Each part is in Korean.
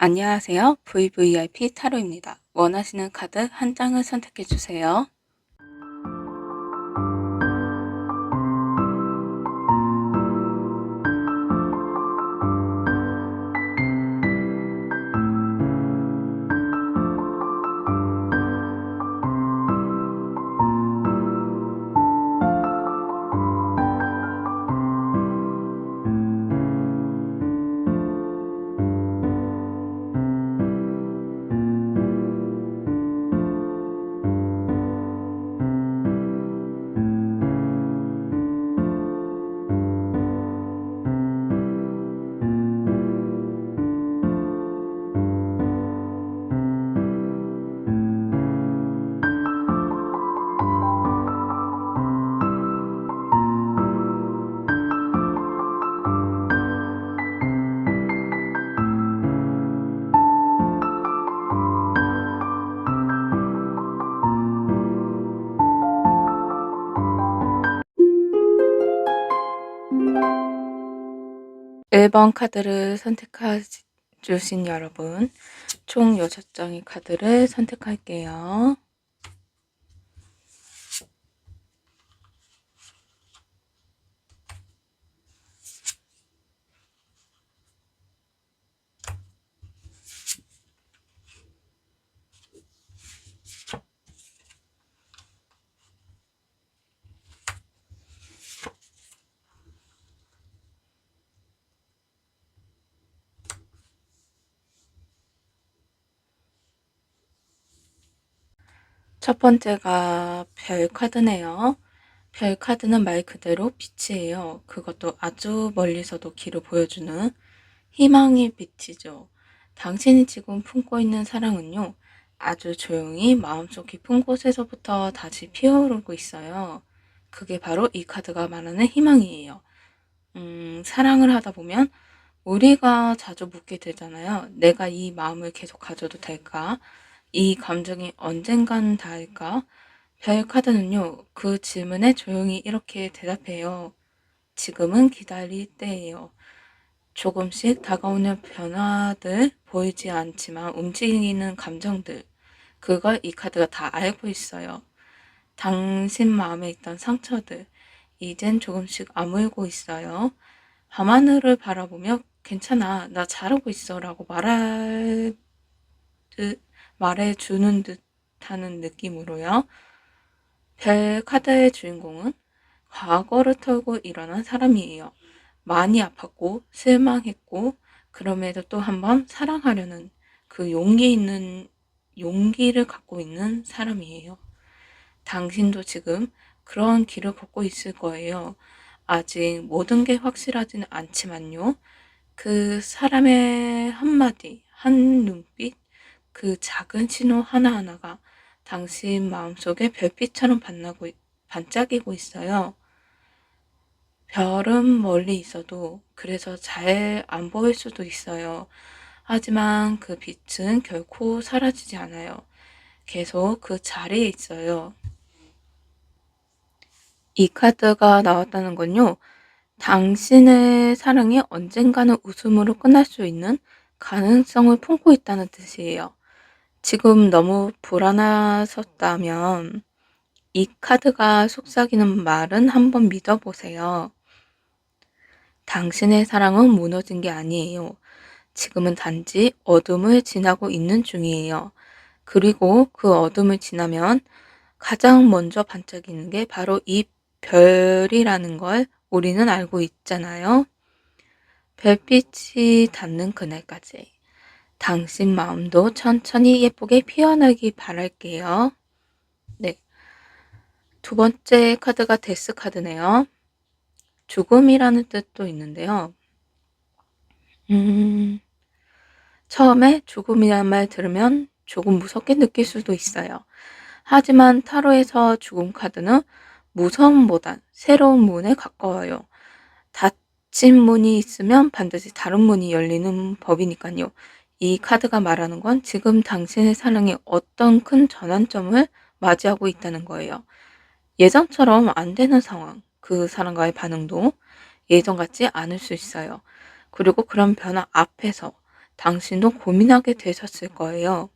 안녕하세요. VVIP 타로입니다. 원하시는 카드 한 장을 선택해 주세요. 일 번 카드를 선택해 주신 여러분, 총 6장의 카드를 선택할게요. 첫 번째가 별 카드네요. 별 카드는 말 그대로 빛이에요. 그것도 아주 멀리서도 길을 보여주는 희망의 빛이죠. 당신이 지금 품고 있는 사랑은요, 아주 조용히 마음속 깊은 곳에서부터 다시 피어오르고 있어요. 그게 바로 이 카드가 말하는 희망이에요. 사랑을 하다 보면 우리가 자주 묻게 되잖아요. 내가 이 마음을 계속 가져도 될까? 이 감정이 언젠간 닿을까? 별 카드는요, 그 질문에 조용히 이렇게 대답해요. 지금은 기다릴 때예요. 조금씩 다가오는 변화들, 보이지 않지만 움직이는 감정들, 그걸 이 카드가 다 알고 있어요. 당신 마음에 있던 상처들, 이젠 조금씩 아물고 있어요. 밤하늘을 바라보며 괜찮아, 나 잘하고 있어 라고 말해주는 듯하는 느낌으로요. 별 카드의 주인공은 과거를 털고 일어난 사람이에요. 많이 아팠고 실망했고 그럼에도 또 한 번 사랑하려는 그 용기를 갖고 있는 사람이에요. 당신도 지금 그런 길을 걷고 있을 거예요. 아직 모든 게 확실하지는 않지만요. 그 사람의 한마디, 한 눈빛, 그 작은 신호 하나하나가 당신 마음속에 별빛처럼 반짝이고 있어요. 별은 멀리 있어도 그래서 잘 안 보일 수도 있어요. 하지만 그 빛은 결코 사라지지 않아요. 계속 그 자리에 있어요. 이 카드가 나왔다는 건요, 당신의 사랑이 언젠가는 웃음으로 끝날 수 있는 가능성을 품고 있다는 뜻이에요. 지금 너무 불안하셨다면 이 카드가 속삭이는 말은 한번 믿어보세요. 당신의 사랑은 무너진 게 아니에요. 지금은 단지 어둠을 지나고 있는 중이에요. 그리고 그 어둠을 지나면 가장 먼저 반짝이는 게 바로 이 별이라는 걸 우리는 알고 있잖아요. 별빛이 닿는 그날까지 당신 마음도 천천히 예쁘게 피어나기 바랄게요. 네. 두 번째 카드가 데스 카드네요. 죽음이라는 뜻도 있는데요. 처음에 죽음이란 말 들으면 조금 무섭게 느낄 수도 있어요. 하지만 타로에서 죽음 카드는 무서움보단 새로운 문에 가까워요. 닫힌 문이 있으면 반드시 다른 문이 열리는 법이니까요. 이 카드가 말하는 건 지금 당신의 사랑에 어떤 큰 전환점을 맞이하고 있다는 거예요. 예전처럼 안 되는 상황, 그 사람과의 반응도 예전 같지 않을 수 있어요. 그리고 그런 변화 앞에서 당신도 고민하게 되셨을 거예요.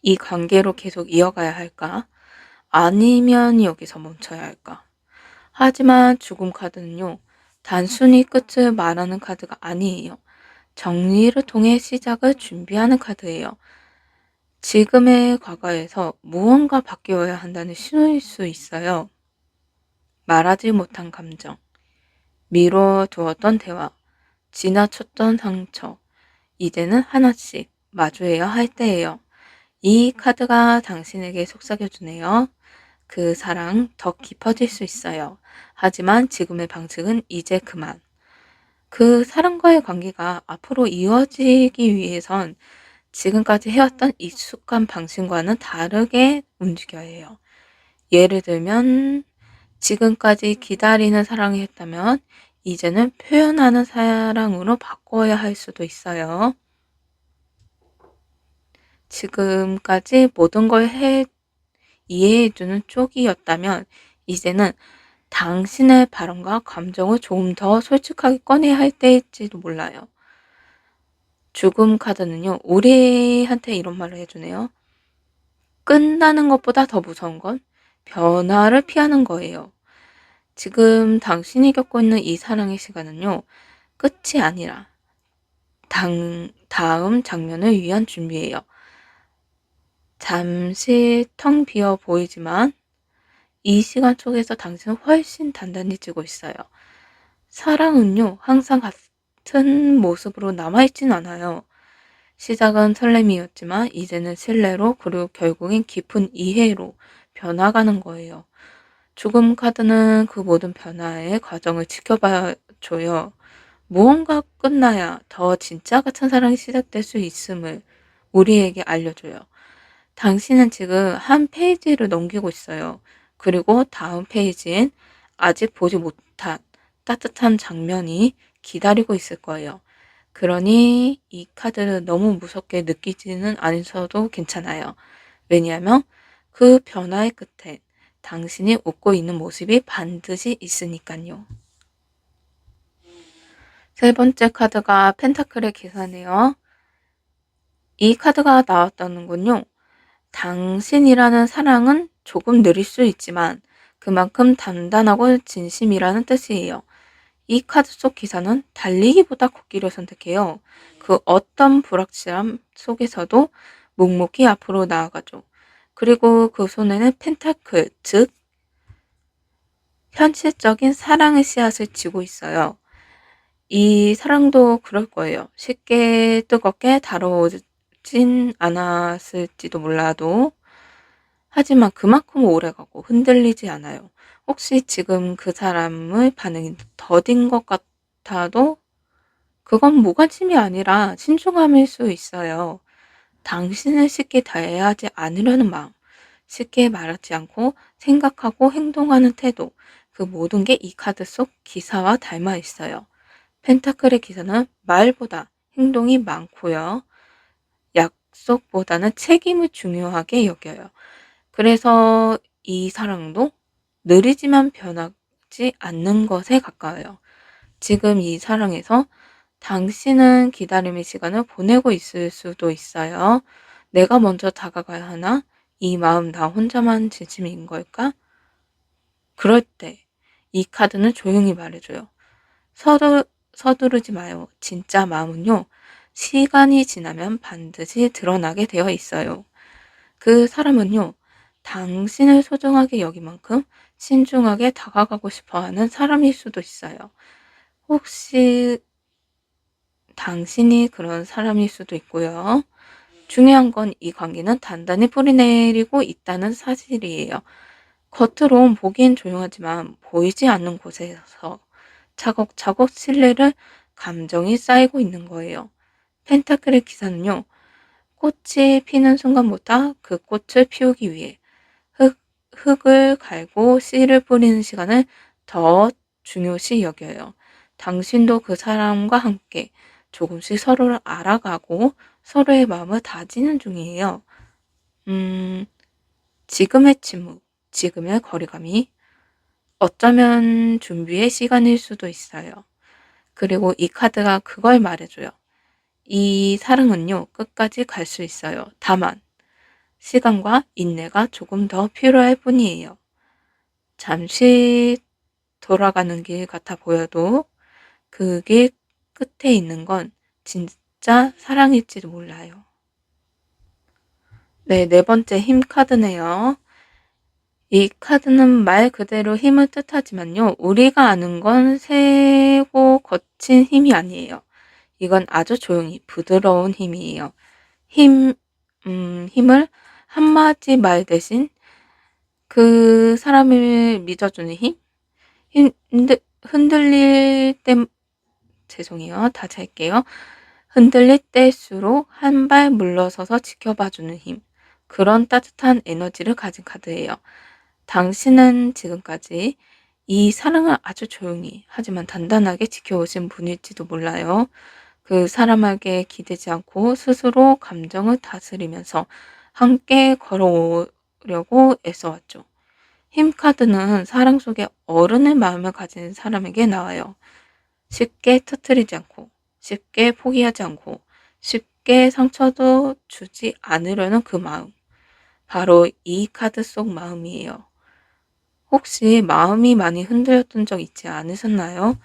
이 관계로 계속 이어가야 할까? 아니면 여기서 멈춰야 할까? 하지만 죽음 카드는요, 단순히 끝을 말하는 카드가 아니에요. 정리를 통해 시작을 준비하는 카드예요. 지금의 과거에서 무언가 바뀌어야 한다는 신호일 수 있어요. 말하지 못한 감정, 미뤄두었던 대화, 지나쳤던 상처, 이제는 하나씩 마주해야 할 때예요. 이 카드가 당신에게 속삭여주네요. 그 사랑 더 깊어질 수 있어요. 하지만 지금의 방식은 이제 그만. 그 사람과의 관계가 앞으로 이어지기 위해선 지금까지 해왔던 익숙한 방식과는 다르게 움직여야 해요. 예를 들면 지금까지 기다리는 사랑이 했다면 이제는 표현하는 사랑으로 바꿔야 할 수도 있어요. 지금까지 모든 걸 이해해주는 쪽이었다면 이제는 당신의 발언과 감정을 조금 더 솔직하게 꺼내야 할 때일지도 몰라요. 죽음 카드는요, 우리한테 이런 말을 해주네요. 끝나는 것보다 더 무서운 건 변화를 피하는 거예요. 지금 당신이 겪고 있는 이 사랑의 시간은요, 끝이 아니라 다음 장면을 위한 준비예요. 잠시 텅 비어 보이지만 이 시간 속에서 당신은 훨씬 단단해지고 있어요. 사랑은요, 항상 같은 모습으로 남아있진 않아요. 시작은 설렘이었지만 이제는 신뢰로 그리고 결국엔 깊은 이해로 변화가는 거예요. 죽음 카드는 그 모든 변화의 과정을 지켜봐 줘요. 무언가 끝나야 더 진짜 같은 사랑이 시작될 수 있음을 우리에게 알려줘요. 당신은 지금 한 페이지를 넘기고 있어요. 그리고 다음 페이지엔 아직 보지 못한 따뜻한 장면이 기다리고 있을 거예요. 그러니 이 카드를 너무 무섭게 느끼지는 않으셔도 괜찮아요. 왜냐하면 그 변화의 끝에 당신이 웃고 있는 모습이 반드시 있으니까요. 세 번째 카드가 펜타클의 기사네요. 이 카드가 나왔다는 건요. 당신이라는 사랑은 조금 느릴 수 있지만 그만큼 단단하고 진심이라는 뜻이에요. 이 카드 속 기사는 달리기보다 걷기를 선택해요. 그 어떤 불확실함 속에서도 묵묵히 앞으로 나아가죠. 그리고 그 손에는 펜타클, 즉 현실적인 사랑의 씨앗을 쥐고 있어요. 이 사랑도 그럴 거예요. 쉽게 뜨겁게 다뤄오진 않았을지도 몰라도 하지만 그만큼 오래가고 흔들리지 않아요. 혹시 지금 그 사람의 반응이 더딘 것 같아도 그건 무관심이 아니라 신중함일 수 있어요. 당신을 쉽게 대하지 않으려는 마음, 쉽게 말하지 않고 생각하고 행동하는 태도, 그 모든 게 이 카드 속 기사와 닮아 있어요. 펜타클의 기사는 말보다 행동이 많고요. 약속보다는 책임을 중요하게 여겨요. 그래서 이 사랑도 느리지만 변하지 않는 것에 가까워요. 지금 이 사랑에서 당신은 기다림의 시간을 보내고 있을 수도 있어요. 내가 먼저 다가가야 하나? 이 마음 나 혼자만 진심인 걸까? 그럴 때 이 카드는 조용히 말해줘요. 서두르지 마요. 진짜 마음은요, 시간이 지나면 반드시 드러나게 되어 있어요. 그 사람은요, 당신을 소중하게 여긴 만큼 신중하게 다가가고 싶어 하는 사람일 수도 있어요. 혹시 당신이 그런 사람일 수도 있고요. 중요한 건 이 관계는 단단히 뿌리내리고 있다는 사실이에요. 겉으론 보기엔 조용하지만 보이지 않는 곳에서 차곡차곡 신뢰를 감정이 쌓이고 있는 거예요. 펜타클의 기사는요, 꽃이 피는 순간보다 그 꽃을 피우기 위해 흙을 갈고 씨를 뿌리는 시간을 더 중요시 여겨요. 당신도 그 사람과 함께 조금씩 서로를 알아가고 서로의 마음을 다지는 중이에요. 음, 지금의 침묵, 지금의 거리감이 어쩌면 준비의 시간일 수도 있어요. 그리고 이 카드가 그걸 말해줘요. 이 사랑은요, 끝까지 갈 수 있어요. 다만, 시간과 인내가 조금 더 필요할 뿐이에요. 잠시 돌아가는 길 같아 보여도 그 길 끝에 있는 건 진짜 사랑일지도 몰라요. 네, 네 번째 힘 카드네요. 이 카드는 말 그대로 힘을 뜻하지만요. 우리가 아는 건 세고 거친 힘이 아니에요. 이건 아주 조용히 부드러운 힘이에요. 힘, 힘을 한마디 말 대신 그 사람을 믿어주는 힘? 흔들릴 때, 죄송해요. 다시 할게요. 흔들릴 때일수록 한 발 물러서서 지켜봐주는 힘. 그런 따뜻한 에너지를 가진 카드예요. 당신은 지금까지 이 사랑을 아주 조용히 하지만 단단하게 지켜오신 분일지도 몰라요. 그 사람에게 기대지 않고 스스로 감정을 다스리면서 함께 걸어오려고 애써왔죠. 힘 카드는 사랑 속에 어른의 마음을 가진 사람에게 나와요. 쉽게 터뜨리지 않고, 쉽게 포기하지 않고, 쉽게 상처도 주지 않으려는 그 마음. 바로 이 카드 속 마음이에요. 혹시 마음이 많이 흔들렸던 적 있지 않으셨나요?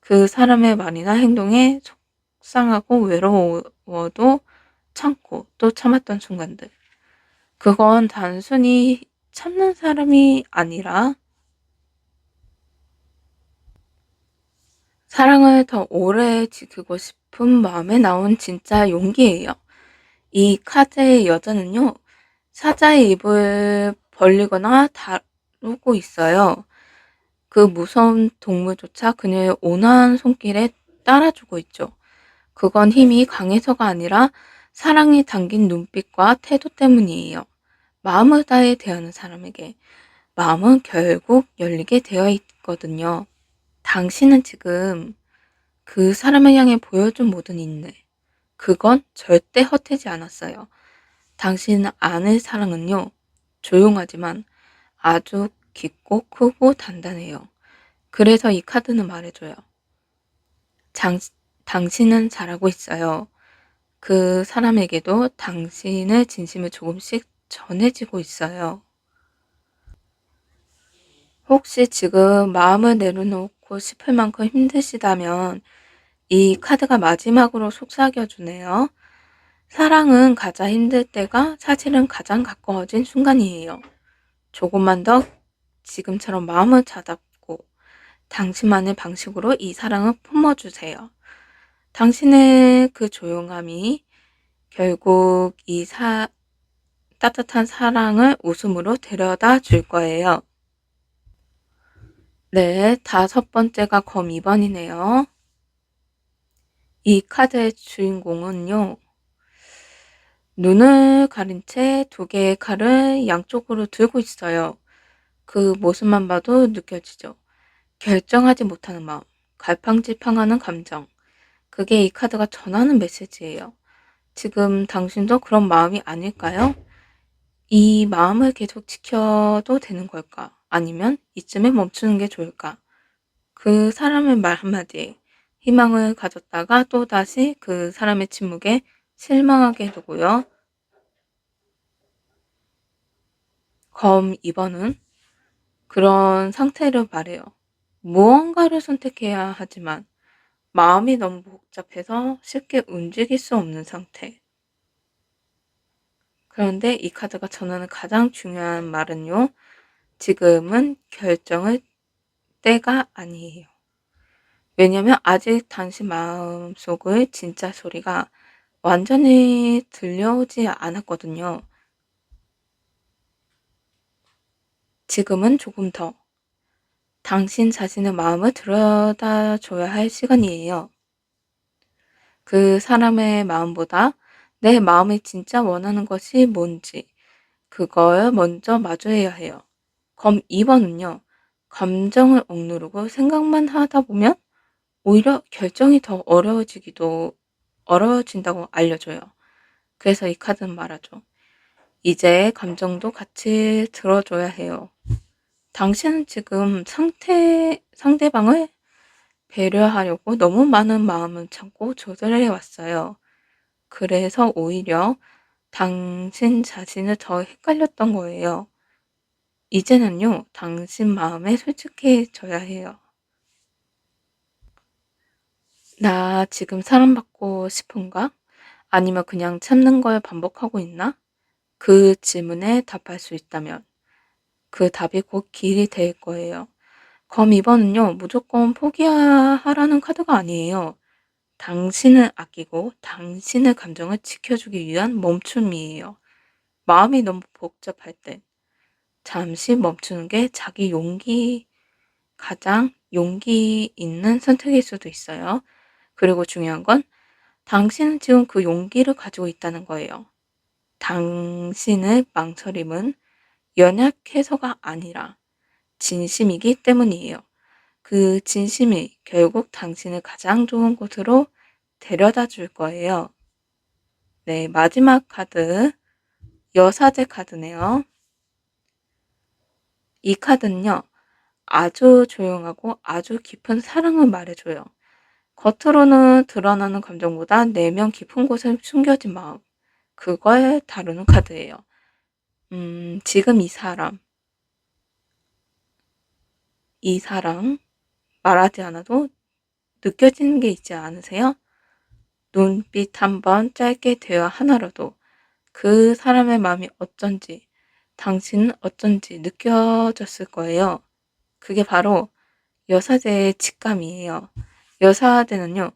그 사람의 말이나 행동에 속상하고 외로워도 참고 또 참았던 순간들. 그건 단순히 참는 사람이 아니라 사랑을 더 오래 지키고 싶은 마음에 나온 진짜 용기예요. 이 카드의 여자는요, 사자의 입을 벌리거나 다루고 있어요. 그 무서운 동물조차 그녀의 온화한 손길에 따라주고 있죠. 그건 힘이 강해서가 아니라 사랑이 담긴 눈빛과 태도 때문이에요. 마음을 다해 대하는 사람에게 마음은 결국 열리게 되어 있거든요. 당신은 지금 그 사람을 향해 보여준 모든 인내, 그건 절대 헛되지 않았어요. 당신 안의 사랑은요, 조용하지만 아주 깊고 크고 단단해요. 그래서 이 카드는 말해줘요. 장, 당신은 잘하고 있어요. 그 사람에게도 당신의 진심을 조금씩 전해지고 있어요. 혹시 지금 마음을 내려놓고 싶을 만큼 힘드시다면 이 카드가 마지막으로 속삭여주네요. 사랑은 가장 힘들 때가 사실은 가장 가까워진 순간이에요. 조금만 더 지금처럼 마음을 다잡고 당신만의 방식으로 이 사랑을 품어주세요. 당신의 그 조용함이 결국 따뜻한 사랑을 웃음으로 데려다 줄 거예요. 네, 다섯 번째가 검 2번이네요. 이 카드의 주인공은요, 눈을 가린 채 두 개의 칼을 양쪽으로 들고 있어요. 그 모습만 봐도 느껴지죠. 결정하지 못하는 마음, 갈팡질팡하는 감정. 그게 이 카드가 전하는 메시지예요. 지금 당신도 그런 마음이 아닐까요? 이 마음을 계속 지켜도 되는 걸까? 아니면 이쯤에 멈추는 게 좋을까? 그 사람의 말 한마디에 희망을 가졌다가 또다시 그 사람의 침묵에 실망하게 되고요. 검 2번은 그런 상태를 말해요. 무언가를 선택해야 하지만 마음이 너무 복잡해서 쉽게 움직일 수 없는 상태. 그런데 이 카드가 전하는 가장 중요한 말은요. 지금은 결정의 때가 아니에요. 왜냐면 아직 당신 마음속의 진짜 소리가 완전히 들려오지 않았거든요. 지금은 조금 더 당신 자신의 마음을 들여다줘야 할 시간이에요. 그 사람의 마음보다 내 마음이 진짜 원하는 것이 뭔지 그걸 먼저 마주해야 해요. 검 2번은요. 감정을 억누르고 생각만 하다 보면 오히려 결정이 더 어려워진다고 알려줘요. 그래서 이 카드는 말하죠. 이제 감정도 같이 들어줘야 해요. 당신은 지금 상대방을 배려하려고 너무 많은 마음을 참고 조절해 왔어요. 그래서 오히려 당신 자신을 더 헷갈렸던 거예요. 이제는요, 당신 마음에 솔직해져야 해요. 나 지금 사랑받고 싶은가? 아니면 그냥 참는 걸 반복하고 있나? 그 질문에 답할 수 있다면 그 답이 곧 길이 될 거예요. 그럼 이번은요, 무조건 포기하라는 카드가 아니에요. 당신을 아끼고 당신의 감정을 지켜주기 위한 멈춤이에요. 마음이 너무 복잡할 때 잠시 멈추는 게 가장 용기 있는 선택일 수도 있어요. 그리고 중요한 건 당신은 지금 그 용기를 가지고 있다는 거예요. 당신의 망설임은 연약해서가 아니라 진심이기 때문이에요. 그 진심이 결국 당신을 가장 좋은 곳으로 데려다 줄 거예요. 네, 마지막 카드, 여사제 카드네요. 이 카드는요, 아주 조용하고 아주 깊은 사랑을 말해줘요. 겉으로는 드러나는 감정보다 내면 깊은 곳에 숨겨진 마음, 그걸 다루는 카드예요. 지금 이 사람, 말하지 않아도 느껴지는 게 있지 않으세요? 눈빛 한번 짧게 대화 하나라도 그 사람의 마음이 어쩐지, 당신은 어쩐지 느껴졌을 거예요. 그게 바로 여사제의 직감이에요. 여사제는요,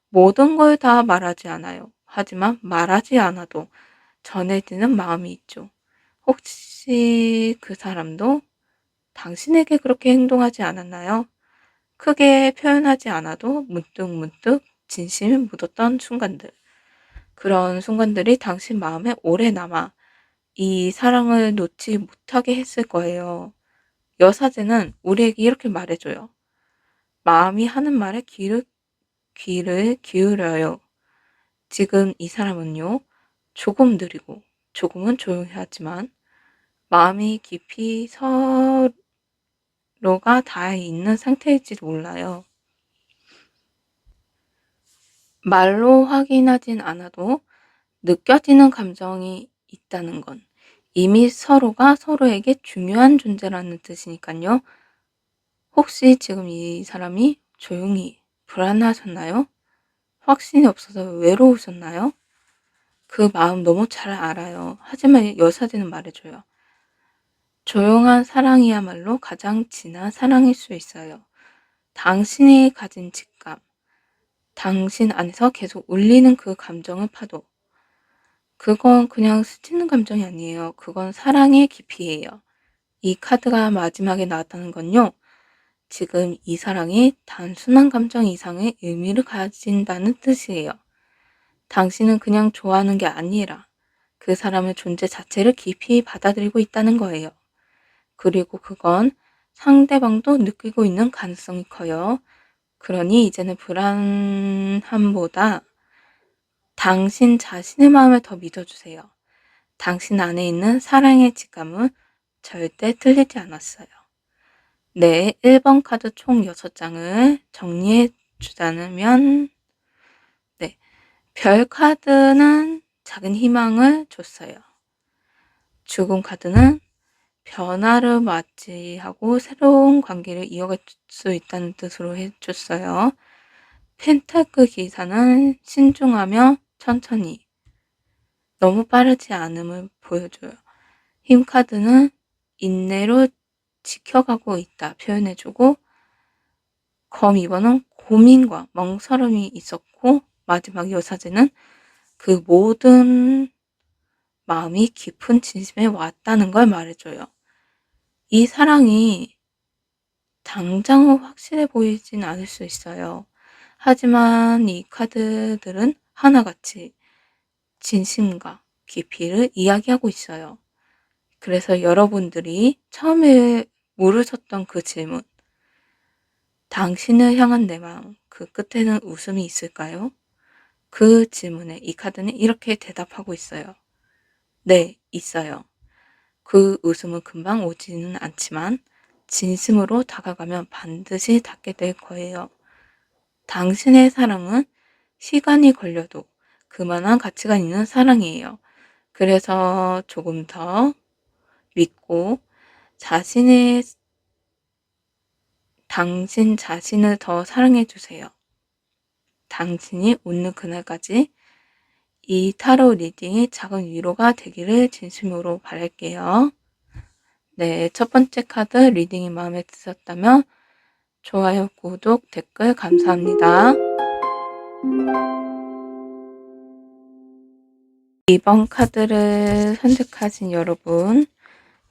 모든 걸 다 말하지 않아요. 하지만 말하지 않아도 전해지는 마음이 있죠. 혹시 그 사람도 당신에게 그렇게 행동하지 않았나요? 크게 표현하지 않아도 문득문득 진심이 묻었던 순간들. 그런 순간들이 당신 마음에 오래 남아 이 사랑을 놓지 못하게 했을 거예요. 여사제는 우리에게 이렇게 말해줘요. 마음이 하는 말에 귀를 기울여요. 지금 이 사람은요, 조금 느리고 조금은 조용히 하지만 마음이 깊이 서로가 닿아 있는 상태일지도 몰라요. 말로 확인하진 않아도 느껴지는 감정이 있다는 건 이미 서로가 서로에게 중요한 존재라는 뜻이니까요. 혹시 지금 이 사람이 조용히 불안하셨나요? 확신이 없어서 외로우셨나요? 그 마음 너무 잘 알아요. 하지만 여사제는 말해줘요. 조용한 사랑이야말로 가장 진한 사랑일 수 있어요. 당신이 가진 직감, 당신 안에서 계속 울리는 그 감정의 파도. 그건 그냥 스치는 감정이 아니에요. 그건 사랑의 깊이예요. 이 카드가 마지막에 나왔다는 건요. 지금 이 사랑이 단순한 감정 이상의 의미를 가진다는 뜻이에요. 당신은 그냥 좋아하는 게 아니라 그 사람의 존재 자체를 깊이 받아들이고 있다는 거예요. 그리고 그건 상대방도 느끼고 있는 가능성이 커요. 그러니 이제는 불안함보다 당신 자신의 마음을 더 믿어주세요. 당신 안에 있는 사랑의 직감은 절대 틀리지 않았어요. 네, 1번 카드 총 6장을 정리해 주자면, 네, 별 카드는 작은 희망을 줬어요. 죽음 카드는 변화를 맞이하고 새로운 관계를 이어갈 수 있다는 뜻으로 해줬어요. 펜타클 기사는 신중하며 천천히, 너무 빠르지 않음을 보여줘요. 힘 카드는 인내로 지켜가고 있다 표현해주고, 검 2번은 고민과 멍설임이 있었고, 마지막 여사제는 그 모든 마음이 깊은 진심에 왔다는 걸 말해줘요. 이 사랑이 당장은 확실해 보이진 않을 수 있어요. 하지만 이 카드들은 하나같이 진심과 깊이를 이야기하고 있어요. 그래서 여러분들이 처음에 물으셨던 그 질문, 당신을 향한 내 마음, 그 끝에는 웃음이 있을까요? 그 질문에 이 카드는 이렇게 대답하고 있어요. 네, 있어요. 그 웃음은 금방 오지는 않지만 진심으로 다가가면 반드시 닿게 될 거예요. 당신의 사랑은 시간이 걸려도 그만한 가치가 있는 사랑이에요. 그래서 조금 더 믿고 자신의 당신 자신을 더 사랑해 주세요. 당신이 웃는 그날까지 이 타로 리딩이 작은 위로가 되기를 진심으로 바랄게요. 네, 첫 번째 카드 리딩이 마음에 드셨다면 좋아요, 구독, 댓글 감사합니다. 이번 카드를 선택하신 여러분,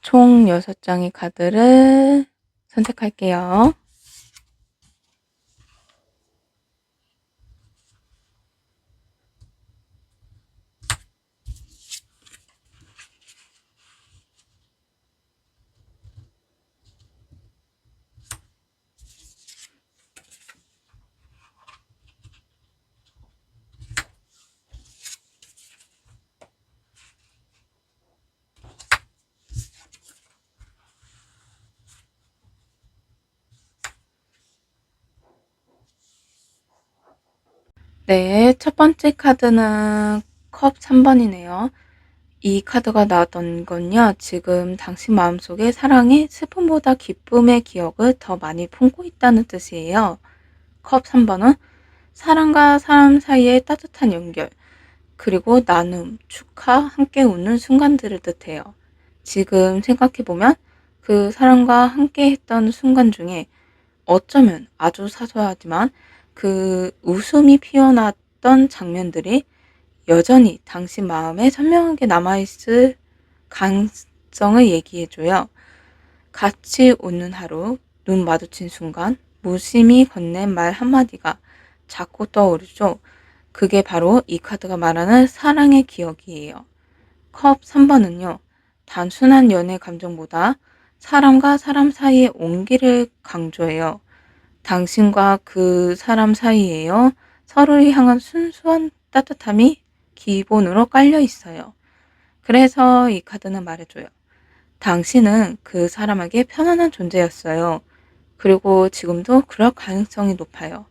총 6장의 카드를 선택할게요. 네, 첫 번째 카드는 컵 3번이네요. 이 카드가 나왔던 건요, 지금 당신 마음속에 사랑이 슬픔보다 기쁨의 기억을 더 많이 품고 있다는 뜻이에요. 컵 3번은 사람과 사람 사이의 따뜻한 연결, 그리고 나눔, 축하, 함께 웃는 순간들을 뜻해요. 지금 생각해보면 그 사람과 함께 했던 순간 중에 어쩌면 아주 사소하지만 그 웃음이 피어났던 장면들이 여전히 당신 마음에 선명하게 남아있을 가능성을 얘기해줘요. 같이 웃는 하루, 눈 마주친 순간, 무심히 건넨 말 한마디가 자꾸 떠오르죠. 그게 바로 이 카드가 말하는 사랑의 기억이에요. 컵 3번은요. 단순한 연애 감정보다 사람과 사람 사이의 온기를 강조해요. 당신과 그 사람 사이에요. 서로를 향한 순수한 따뜻함이 기본으로 깔려 있어요. 그래서 이 카드는 말해줘요. 당신은 그 사람에게 편안한 존재였어요. 그리고 지금도 그럴 가능성이 높아요.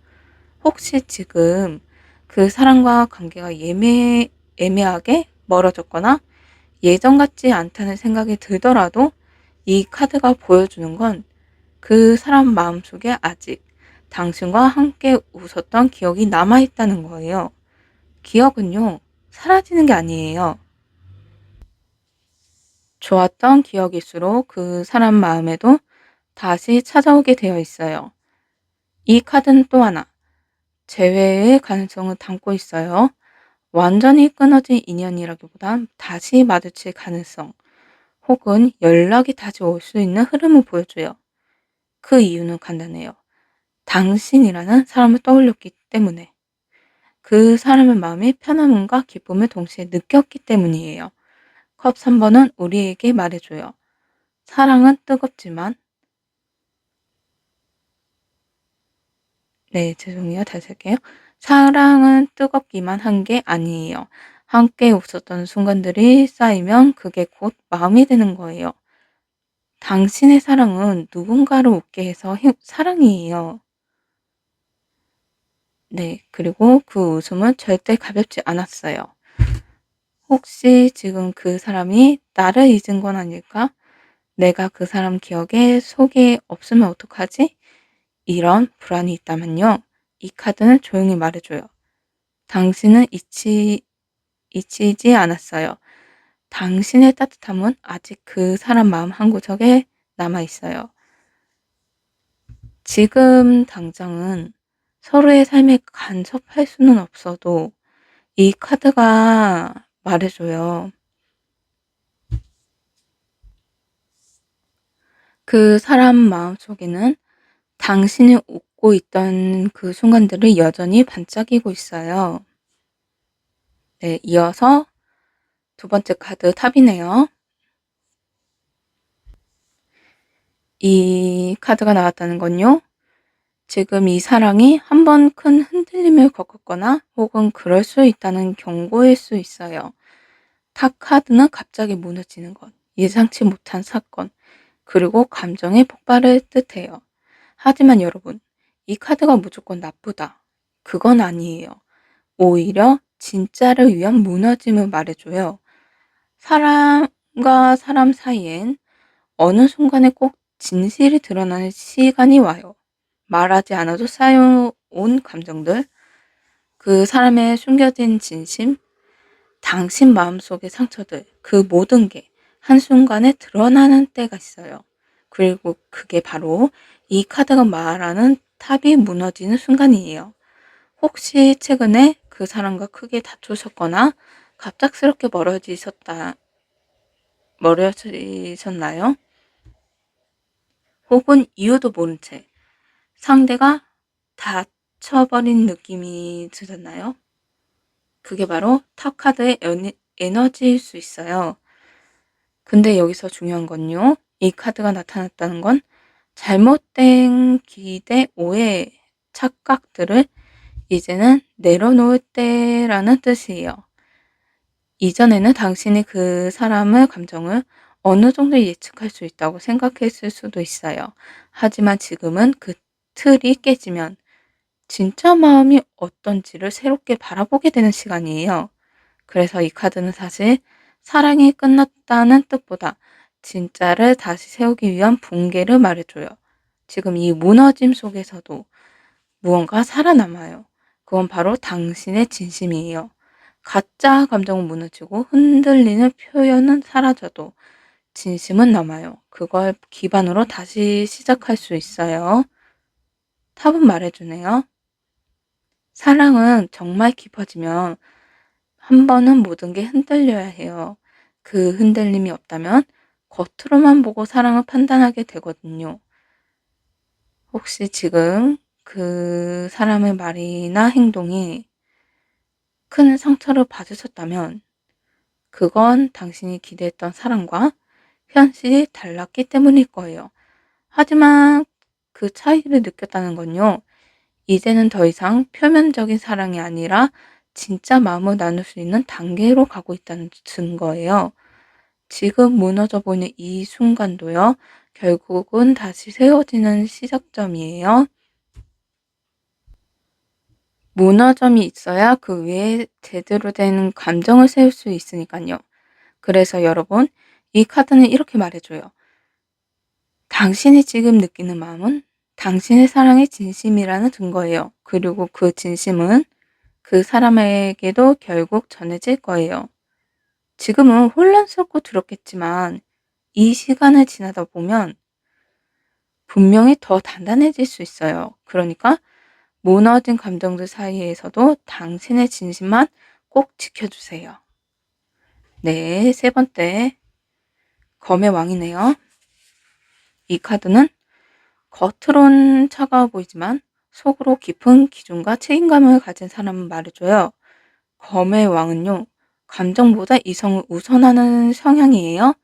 혹시 지금 그 사람과 관계가 애매하게 멀어졌거나 예전 같지 않다는 생각이 들더라도 이 카드가 보여주는 건 그 사람 마음속에 아직 당신과 함께 웃었던 기억이 남아있다는 거예요. 기억은요, 사라지는 게 아니에요. 좋았던 기억일수록 그 사람 마음에도 다시 찾아오게 되어 있어요. 이 카드는 또 하나, 재회의 가능성을 담고 있어요. 완전히 끊어진 인연이라기보단 다시 마주칠 가능성, 혹은 연락이 다시 올 수 있는 흐름을 보여줘요. 그 이유는 간단해요. 당신이라는 사람을 떠올렸기 때문에, 그 사람의 마음이 편안함과 기쁨을 동시에 느꼈기 때문이에요. 컵 3번은 우리에게 말해줘요. 사랑은 뜨겁지만, 네, 죄송해요. 다시 할게요. 사랑은 뜨겁기만 한 게 아니에요. 함께 웃었던 순간들이 쌓이면 그게 곧 마음이 되는 거예요. 당신의 사랑은 누군가를 웃게 해서 사랑이에요. 네, 그리고 그 웃음은 절대 가볍지 않았어요. 혹시 지금 그 사람이 나를 잊은 건 아닐까? 내가 그 사람 기억에 속에 없으면 어떡하지? 이런 불안이 있다면요. 이 카드는 조용히 말해줘요. 당신은 잊히지 않았어요. 당신의 따뜻함은 아직 그 사람 마음 한구석에 남아있어요. 지금 당장은 서로의 삶에 간섭할 수는 없어도 이 카드가 말해줘요. 그 사람 마음속에는 당신이 웃고 있던 그 순간들이 여전히 반짝이고 있어요. 네, 이어서 두 번째 카드 탑이네요. 이 카드가 나왔다는 건요. 지금 이 사랑이 한번 큰 흔들림을 겪었거나 혹은 그럴 수 있다는 경고일 수 있어요. 탑 카드는 갑자기 무너지는 것. 예상치 못한 사건, 그리고 감정의 폭발을 뜻해요. 하지만 여러분, 이 카드가 무조건 나쁘다. 그건 아니에요. 오히려 진짜를 위한 무너짐을 말해줘요. 사람과 사람 사이엔 어느 순간에 꼭 진실이 드러나는 시간이 와요. 말하지 않아도 쌓여온 감정들, 그 사람의 숨겨진 진심, 당신 마음속의 상처들, 그 모든 게 한순간에 드러나는 때가 있어요. 그리고 그게 바로 이 카드가 말하는 탑이 무너지는 순간이에요. 혹시 최근에 그 사람과 크게 다투셨거나 갑작스럽게 멀어지셨나요? 혹은 이유도 모른 채 상대가 다쳐버린 느낌이 드셨나요? 그게 바로 탑 카드의 에너지일 수 있어요. 근데 여기서 중요한 건요. 이 카드가 나타났다는 건 잘못된 기대, 오해, 착각들을 이제는 내려놓을 때라는 뜻이에요. 이전에는 당신이 그 사람의 감정을 어느 정도 예측할 수 있다고 생각했을 수도 있어요. 하지만 지금은 그 틀이 깨지면 진짜 마음이 어떤지를 새롭게 바라보게 되는 시간이에요. 그래서 이 카드는 사실 사랑이 끝났다는 뜻보다 진짜를 다시 세우기 위한 붕괴를 말해줘요. 지금 이 무너짐 속에서도 무언가 살아남아요. 그건 바로 당신의 진심이에요. 가짜 감정은 무너지고 흔들리는 표현은 사라져도 진심은 남아요. 그걸 기반으로 다시 시작할 수 있어요. 탑은 말해주네요. 사랑은 정말 깊어지면 한 번은 모든 게 흔들려야 해요. 그 흔들림이 없다면 겉으로만 보고 사랑을 판단하게 되거든요. 혹시 지금 그 사람의 말이나 행동이 큰 상처를 받으셨다면 그건 당신이 기대했던 사랑과 현실이 달랐기 때문일 거예요. 하지만 그 차이를 느꼈다는 건요. 이제는 더 이상 표면적인 사랑이 아니라 진짜 마음을 나눌 수 있는 단계로 가고 있다는 증거예요. 지금 무너져 보이는 이 순간도요. 결국은 다시 세워지는 시작점이에요. 무너점이 있어야 그 위에 제대로 된 감정을 세울 수 있으니까요. 그래서 여러분, 이 카드는 이렇게 말해줘요. 당신이 지금 느끼는 마음은 당신의 사랑의 진심이라는 증거예요. 그리고 그 진심은 그 사람에게도 결국 전해질 거예요. 지금은 혼란스럽고 두렵겠지만 이 시간을 지나다 보면 분명히 더 단단해질 수 있어요. 그러니까 무너진 감정들 사이에서도 당신의 진심만 꼭 지켜주세요. 네, 세 번째, 검의 왕이네요. 이 카드는 겉으론 차가워 보이지만 속으로 깊은 기준과 책임감을 가진 사람을 말해줘요. 검의 왕은요, 감정보다 이성을 우선하는 성향이에요.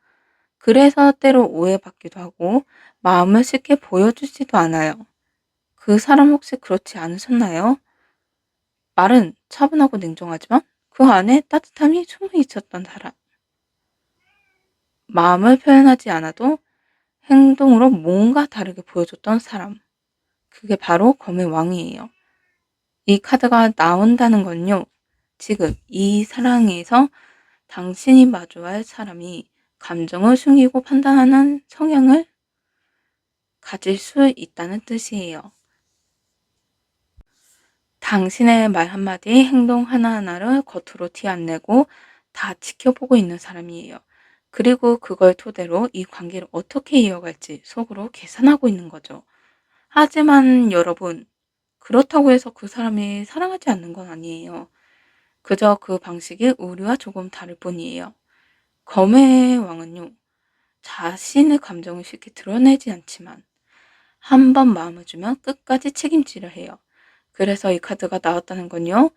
그래서 때로 오해받기도 하고 마음을 쉽게 보여주지도 않아요. 그 사람 혹시 그렇지 않으셨나요? 말은 차분하고 냉정하지만 그 안에 따뜻함이 충분히 있었던 사람. 마음을 표현하지 않아도 행동으로 뭔가 다르게 보여줬던 사람. 그게 바로 검의 왕이에요. 이 카드가 나온다는 건요. 지금 이 사랑에서 당신이 마주할 사람이 감정을 숨기고 판단하는 성향을 가질 수 있다는 뜻이에요. 당신의 말 한마디, 행동 하나하나를 겉으로 티 안 내고 다 지켜보고 있는 사람이에요. 그리고 그걸 토대로 이 관계를 어떻게 이어갈지 속으로 계산하고 있는 거죠. 하지만 여러분, 그렇다고 해서 그 사람이 사랑하지 않는 건 아니에요. 그저 그 방식이 우리와 조금 다를 뿐이에요. 검의 왕은요, 자신의 감정을 쉽게 드러내지 않지만 한 번 마음을 주면 끝까지 책임지려 해요. 그래서 이 카드가 나왔다는 건요,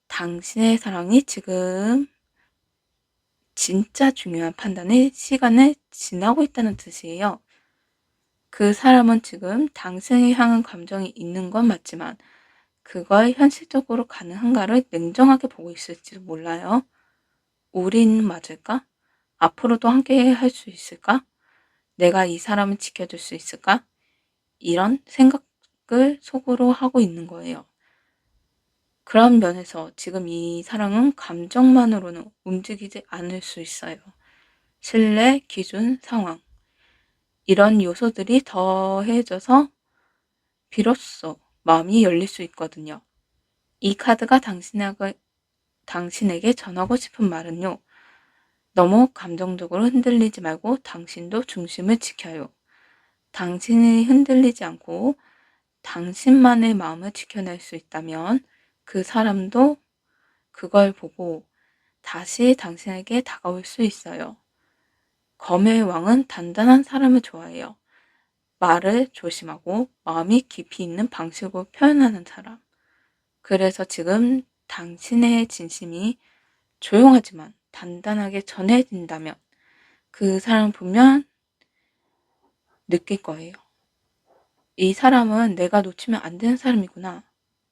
당신의 사랑이 지금 진짜 중요한 판단의 시간을 지나고 있다는 뜻이에요. 그 사람은 지금 당신을 향한 감정이 있는 건 맞지만 그걸 현실적으로 가능한가를 냉정하게 보고 있을지도 몰라요. 우린 맞을까? 앞으로도 함께 할 수 있을까? 내가 이 사람을 지켜줄 수 있을까? 이런 생각을 속으로 하고 있는 거예요. 그런 면에서 지금 이 사랑은 감정만으로는 움직이지 않을 수 있어요. 신뢰, 기준, 상황. 이런 요소들이 더해져서 비로소 마음이 열릴 수 있거든요. 이 카드가 당신에게 전하고 싶은 말은요. 너무 감정적으로 흔들리지 말고 당신도 중심을 지켜요. 당신이 흔들리지 않고 당신만의 마음을 지켜낼 수 있다면 그 사람도 그걸 보고 다시 당신에게 다가올 수 있어요. 검의 왕은 단단한 사람을 좋아해요. 말을 조심하고 마음이 깊이 있는 방식으로 표현하는 사람. 그래서 지금 당신의 진심이 조용하지만 단단하게 전해진다면 그 사람 보면 느낄 거예요. 이 사람은 내가 놓치면 안 되는 사람이구나.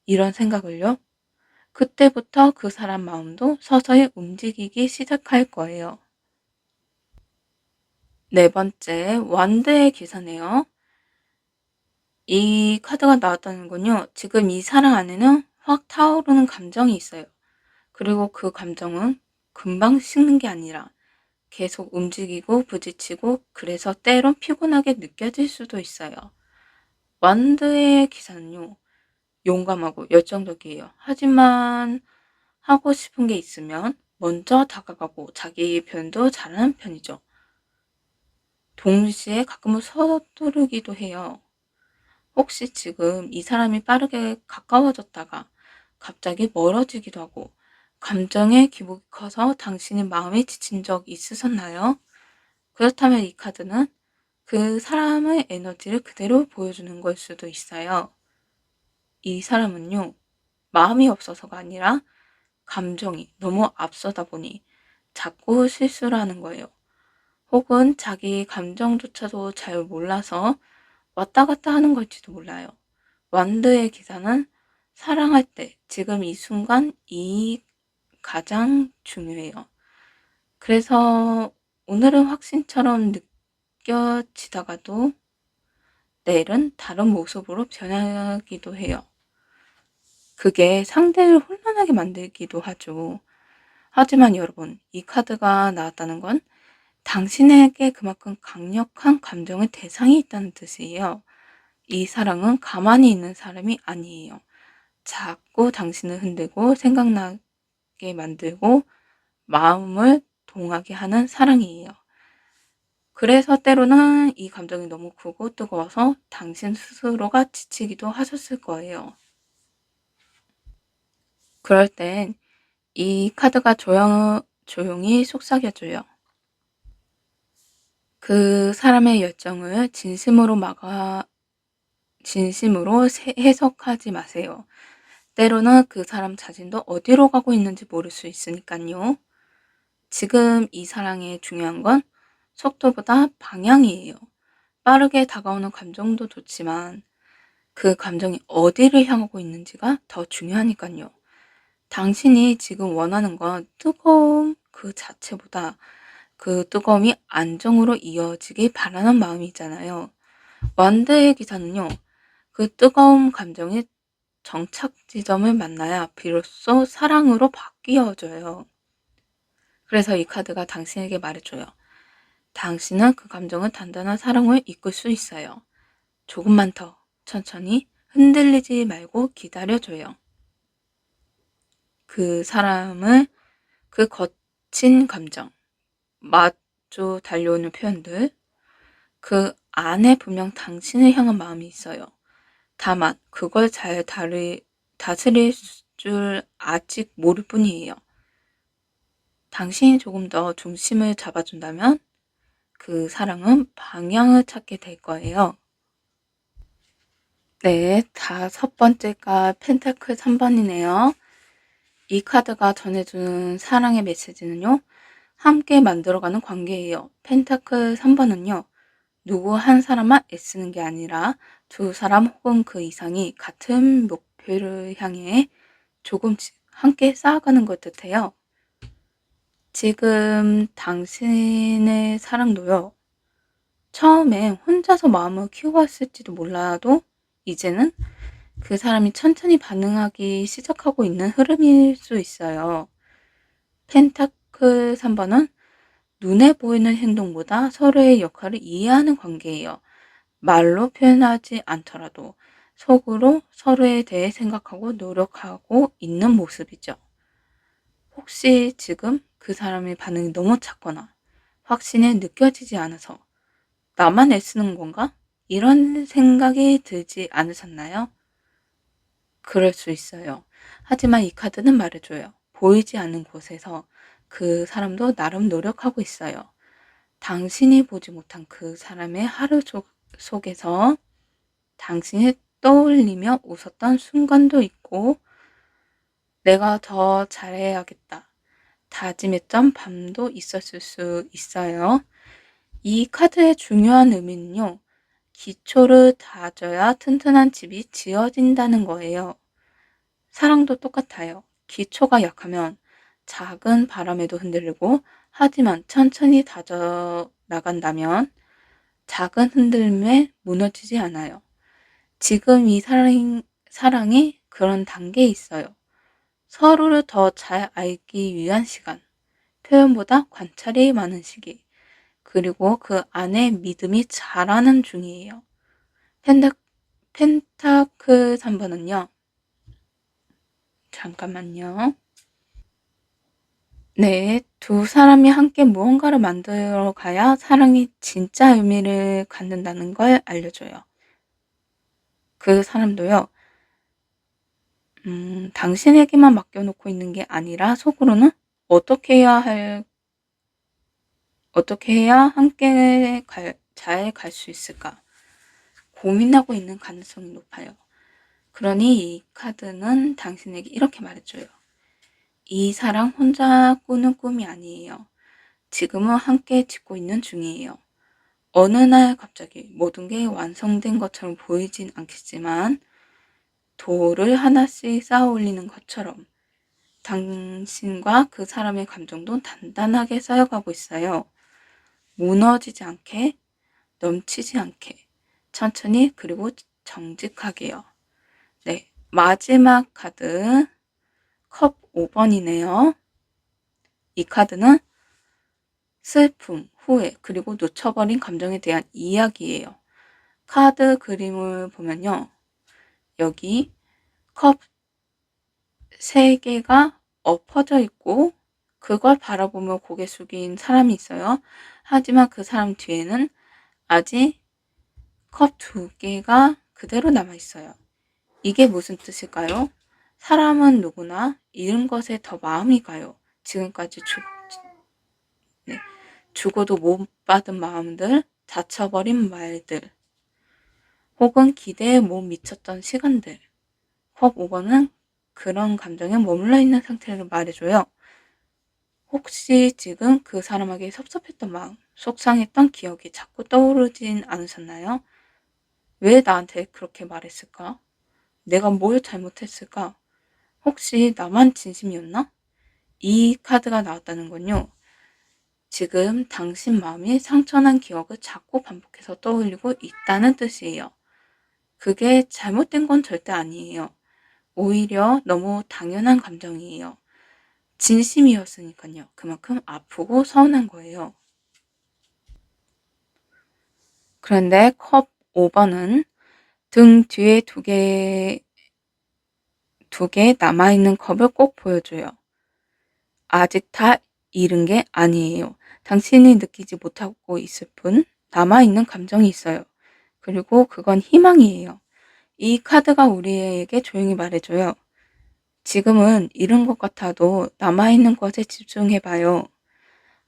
이런 생각을요. 그때부터 그 사람 마음도 서서히 움직이기 시작할 거예요. 네 번째, 완드의 기사네요. 이 카드가 나왔다는 건요. 지금 이 사랑 안에는 확 타오르는 감정이 있어요. 그리고 그 감정은 금방 식는 게 아니라 계속 움직이고 부딪히고 그래서 때론 피곤하게 느껴질 수도 있어요. 완드의 기사는요. 용감하고 열정적이에요. 하지만 하고 싶은 게 있으면 먼저 다가가고 자기 표현도 잘하는 편이죠. 동시에 가끔은 서두르기도 해요. 혹시 지금 이 사람이 빠르게 가까워졌다가 갑자기 멀어지기도 하고 감정의 기복이 커서 당신이 마음이 지친 적 있으셨나요? 그렇다면 이 카드는 그 사람의 에너지를 그대로 보여주는 걸 수도 있어요. 이 사람은요, 마음이 없어서가 아니라 감정이 너무 앞서다 보니 자꾸 실수를 하는 거예요. 혹은 자기 감정조차도 잘 몰라서 왔다 갔다 하는 걸지도 몰라요. 완드의 기사는 사랑할 때 지금 이 순간 이 가장 중요해요. 그래서 오늘은 확신처럼 느껴지다가도 내일은 다른 모습으로 변하기도 해요. 그게 상대를 혼란하게 만들기도 하죠. 하지만 여러분, 이 카드가 나왔다는 건 당신에게 그만큼 강력한 감정의 대상이 있다는 뜻이에요. 이 사랑은 가만히 있는 사람이 아니에요. 자꾸 당신을 흔들고 생각나게 만들고 마음을 동하게 하는 사랑이에요. 그래서 때로는 이 감정이 너무 크고 뜨거워서 당신 스스로가 지치기도 하셨을 거예요. 그럴 땐 이 카드가 조용히 속삭여줘요. 그 사람의 열정을 진심으로 해석하지 마세요. 때로는 그 사람 자신도 어디로 가고 있는지 모를 수 있으니까요. 지금 이 사랑의 중요한 건 속도보다 방향이에요. 빠르게 다가오는 감정도 좋지만 그 감정이 어디를 향하고 있는지가 더 중요하니까요. 당신이 지금 원하는 건 뜨거움 그 자체보다 그 뜨거움이 안정으로 이어지길 바라는 마음이잖아요. 완드의 기사는요. 그 뜨거운 감정의 정착 지점을 만나야 비로소 사랑으로 바뀌어져요. 그래서 이 카드가 당신에게 말해줘요. 당신은 그 감정을 단단한 사랑을 이끌 수 있어요. 조금만 더 천천히 흔들리지 말고 기다려줘요. 그 사람을 그 거친 감정, 마주 달려오는 표현들, 그 안에 분명 당신을 향한 마음이 있어요. 다만 그걸 잘 다스릴 줄 아직 모를 뿐이에요. 당신이 조금 더 중심을 잡아준다면 그 사랑은 방향을 찾게 될 거예요. 네, 다섯 번째가 펜타클 3번이네요. 이 카드가 전해주는 사랑의 메시지는요. 함께 만들어가는 관계예요. 펜타클 3번은요. 누구 한 사람만 애쓰는 게 아니라 두 사람 혹은 그 이상이 같은 목표를 향해 조금씩 함께 쌓아가는 것 같아요. 지금 당신의 사랑도요. 처음엔 혼자서 마음을 키워왔을지도 몰라도 이제는 그 사람이 천천히 반응하기 시작하고 있는 흐름일 수 있어요. 펜타클 3번은 눈에 보이는 행동보다 서로의 역할을 이해하는 관계예요. 말로 표현하지 않더라도 속으로 서로에 대해 생각하고 노력하고 있는 모습이죠. 혹시 지금 그 사람의 반응이 너무 작거나 확신이 느껴지지 않아서 나만 애쓰는 건가? 이런 생각이 들지 않으셨나요? 그럴 수 있어요. 하지만 이 카드는 말해줘요. 보이지 않는 곳에서 그 사람도 나름 노력하고 있어요. 당신이 보지 못한 그 사람의 하루 속에서 당신이 떠올리며 웃었던 순간도 있고, 내가 더 잘해야겠다 다짐했던 밤도 있었을 수 있어요. 이 카드의 중요한 의미는요, 기초를 다져야 튼튼한 집이 지어진다는 거예요. 사랑도 똑같아요. 기초가 약하면 작은 바람에도 흔들리고, 하지만 천천히 다져 나간다면 작은 흔들림에 무너지지 않아요. 지금 이 사랑이 그런 단계에 있어요. 서로를 더 잘 알기 위한 시간, 표현보다 관찰이 많은 시기, 그리고 그 안에 믿음이 자라는 중이에요. 펜타, 펜타클 3번은요. 잠깐만요. 네, 두 사람이 함께 무언가를 만들어 가야 사랑이 진짜 의미를 갖는다는 걸 알려줘요. 그 사람도요, 당신에게만 맡겨놓고 있는 게 아니라 속으로는 어떻게 해야 할, 어떻게 해야 함께 잘 갈 수 있을까 고민하고 있는 가능성이 높아요. 그러니 이 카드는 당신에게 이렇게 말해줘요. 이 사랑 혼자 꾸는 꿈이 아니에요. 지금은 함께 짓고 있는 중이에요. 어느 날 갑자기 모든 게 완성된 것처럼 보이진 않겠지만 돌을 하나씩 쌓아 올리는 것처럼 당신과 그 사람의 감정도 단단하게 쌓여가고 있어요. 무너지지 않게, 넘치지 않게, 천천히 그리고 정직하게요. 네, 마지막 카드 컵 5번이네요. 이 카드는 슬픔, 후회, 그리고 놓쳐버린 감정에 대한 이야기예요. 카드 그림을 보면요. 여기 컵 3개가 엎어져 있고 그걸 바라보며 고개 숙인 사람이 있어요. 하지만 그 사람 뒤에는 아직 컵 2개가 그대로 남아 있어요. 이게 무슨 뜻일까요? 사람은 누구나 잃은 것에 더 마음이 가요. 지금까지 네, 죽어도 못 받은 마음들, 다쳐버린 말들, 혹은 기대에 못 미쳤던 시간들. 컵 5번은 그런 감정에 머물러 있는 상태를 말해줘요. 혹시 지금 그 사람에게 섭섭했던 마음, 속상했던 기억이 자꾸 떠오르진 않으셨나요? 왜 나한테 그렇게 말했을까? 내가 뭘 잘못했을까? 혹시 나만 진심이었나? 이 카드가 나왔다는 건요. 지금 당신 마음이 상처난 기억을 자꾸 반복해서 떠올리고 있다는 뜻이에요. 그게 잘못된 건 절대 아니에요. 오히려 너무 당연한 감정이에요. 진심이었으니까요. 그만큼 아프고 서운한 거예요. 그런데 컵 5번은 등 뒤에 두 개 남아있는 컵을 꼭 보여줘요. 아직 다 잃은 게 아니에요. 당신이 느끼지 못하고 있을 뿐 남아있는 감정이 있어요. 그리고 그건 희망이에요. 이 카드가 우리에게 조용히 말해줘요. 지금은 잃은 것 같아도 남아있는 것에 집중해봐요.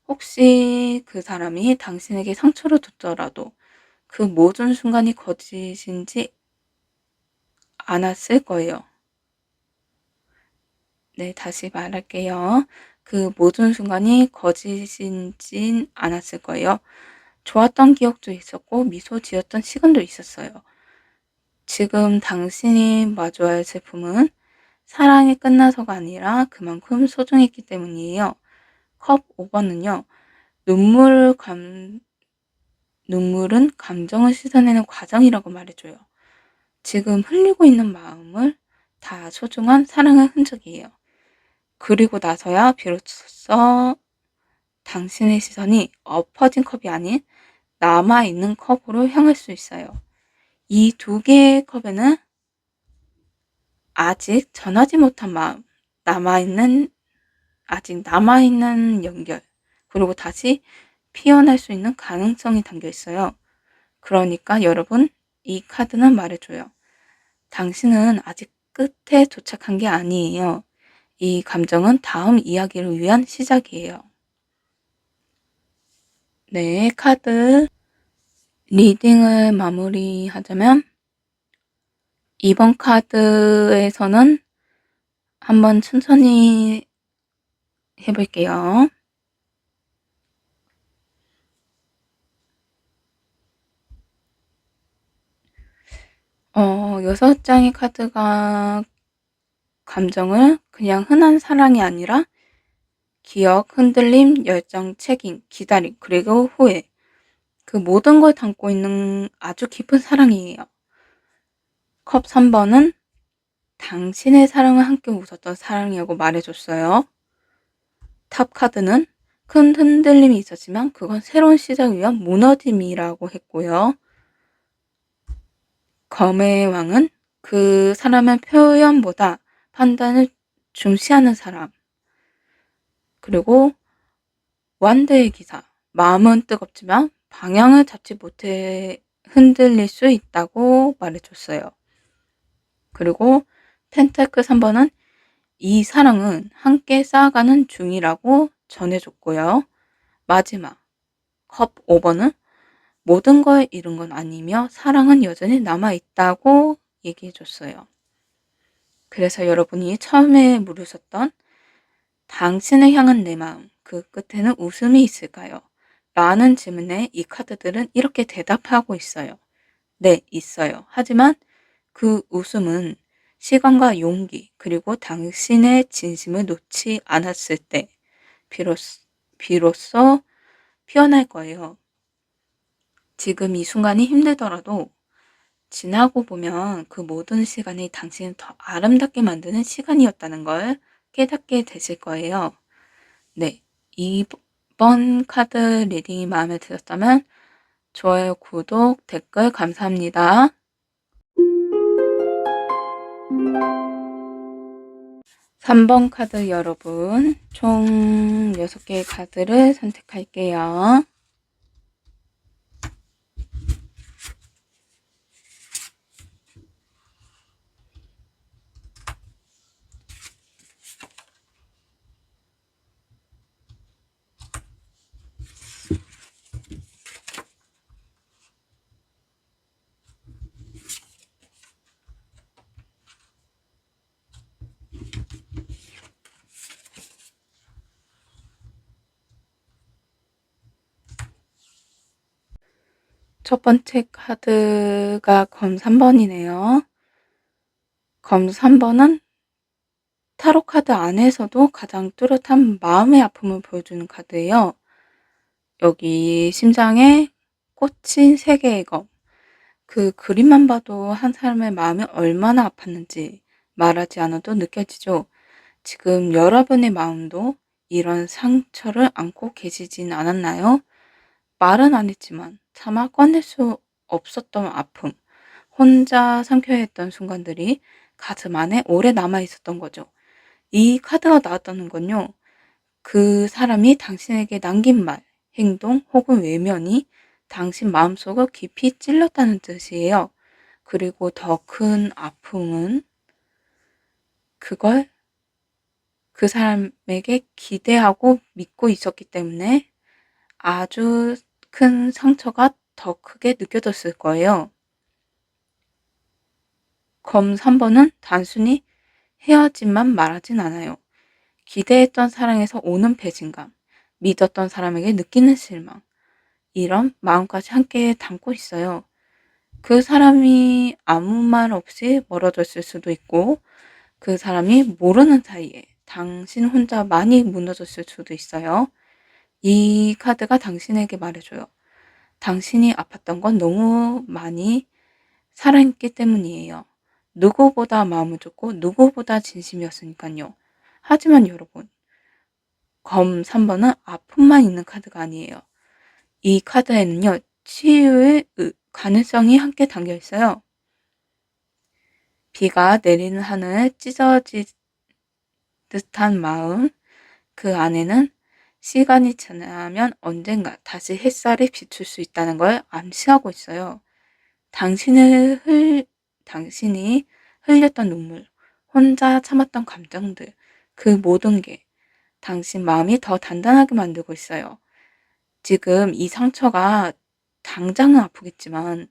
혹시 그 사람이 당신에게 상처를 줬더라도 그 모든 순간이 거짓인지 않았을 거예요. 네, 다시 말할게요. 그 모든 순간이 거짓인진 않았을 거예요. 좋았던 기억도 있었고 미소 지었던 시간도 있었어요. 지금 당신이 마주할 슬픔은 사랑이 끝나서가 아니라 그만큼 소중했기 때문이에요. 컵 5번은요. 눈물 감 눈물은 감정을 씻어내는 과정이라고 말해줘요. 지금 흘리고 있는 마음을 다 소중한 사랑의 흔적이에요. 그리고 나서야 비로소 당신의 시선이 엎어진 컵이 아닌 남아있는 컵으로 향할 수 있어요. 이 두 개의 컵에는 아직 전하지 못한 마음, 남아있는, 아직 남아있는 연결, 그리고 다시 피어날 수 있는 가능성이 담겨 있어요. 그러니까 여러분, 이 카드는 말해줘요. 당신은 아직 끝에 도착한 게 아니에요. 이 감정은 다음 이야기를 위한 시작이에요. 네, 카드 리딩을 마무리하자면 이번 카드에서는 한번 천천히 해볼게요. 6장의 카드가 감정을 그냥 흔한 사랑이 아니라 기억, 흔들림, 열정, 책임, 기다림, 그리고 후회. 그 모든 걸 담고 있는 아주 깊은 사랑이에요. 컵 3번은 당신의 사랑을 함께 웃었던 사랑이라고 말해줬어요. 탑 카드는 큰 흔들림이 있었지만 그건 새로운 시작을 위한 무너짐이라고 했고요. 검의 왕은 그 사람의 표현보다 판단을 중시하는 사람. 그리고 완대의 기사. 마음은 뜨겁지만 방향을 잡지 못해 흔들릴 수 있다고 말해줬어요. 그리고 펜타클 3번은 이 사랑은 함께 쌓아가는 중이라고 전해줬고요. 마지막 컵 5번은 모든 걸 잃은 건 아니며 사랑은 여전히 남아있다고 얘기해줬어요. 그래서 여러분이 처음에 물으셨던 당신을 향한 내 마음, 그 끝에는 웃음이 있을까요? 라는 질문에 이 카드들은 이렇게 대답하고 있어요. 네, 있어요. 하지만 그 웃음은 시간과 용기, 그리고 당신의 진심을 놓지 않았을 때 비로소 피어날 거예요. 지금 이 순간이 힘들더라도 지나고 보면 그 모든 시간이 당신을 더 아름답게 만드는 시간이었다는 걸 깨닫게 되실 거예요. 네, 이번 카드 리딩이 마음에 드셨다면 좋아요, 구독, 댓글 감사합니다. 3번 카드 여러분, 총 6개의 카드를 선택할게요. 첫 번째 카드가 검 3번이네요. 검 3번은 타로 카드 안에서도 가장 뚜렷한 마음의 아픔을 보여주는 카드예요. 여기 심장에 꽂힌 3개의 검. 그 그림만 봐도 한 사람의 마음이 얼마나 아팠는지 말하지 않아도 느껴지죠. 지금 여러분의 마음도 이런 상처를 안고 계시진 않았나요? 말은 안 했지만 차마 꺼낼 수 없었던 아픔, 혼자 삼켜야 했던 순간들이 가슴 안에 오래 남아 있었던 거죠. 이 카드가 나왔다는 건요. 그 사람이 당신에게 남긴 말, 행동 혹은 외면이 당신 마음속을 깊이 찔렀다는 뜻이에요. 그리고 더 큰 아픔은 그걸 그 사람에게 기대하고 믿고 있었기 때문에 아주 큰 상처가 더 크게 느껴졌을 거예요. 검 3번은 단순히 헤어짐만 말하진 않아요. 기대했던 사랑에서 오는 배신감, 믿었던 사람에게 느끼는 실망, 이런 마음까지 함께 담고 있어요. 그 사람이 아무 말 없이 멀어졌을 수도 있고, 그 사람이 모르는 사이에 당신 혼자 많이 무너졌을 수도 있어요. 이 카드가 당신에게 말해줘요. 당신이 아팠던 건 너무 많이 살아있기 때문이에요. 누구보다 마음을 줬고 누구보다 진심이었으니까요. 하지만 여러분, 검 3번은 아픔만 있는 카드가 아니에요. 이 카드에는요, 치유의 가능성이 함께 담겨 있어요. 비가 내리는 하늘 찢어질 듯한 마음, 그 안에는 시간이 지나면 언젠가 다시 햇살이 비출 수 있다는 걸 암시하고 있어요. 당신이 흘렸던 눈물, 혼자 참았던 감정들, 그 모든 게 당신 마음이 더 단단하게 만들고 있어요. 지금 이 상처가 당장은 아프겠지만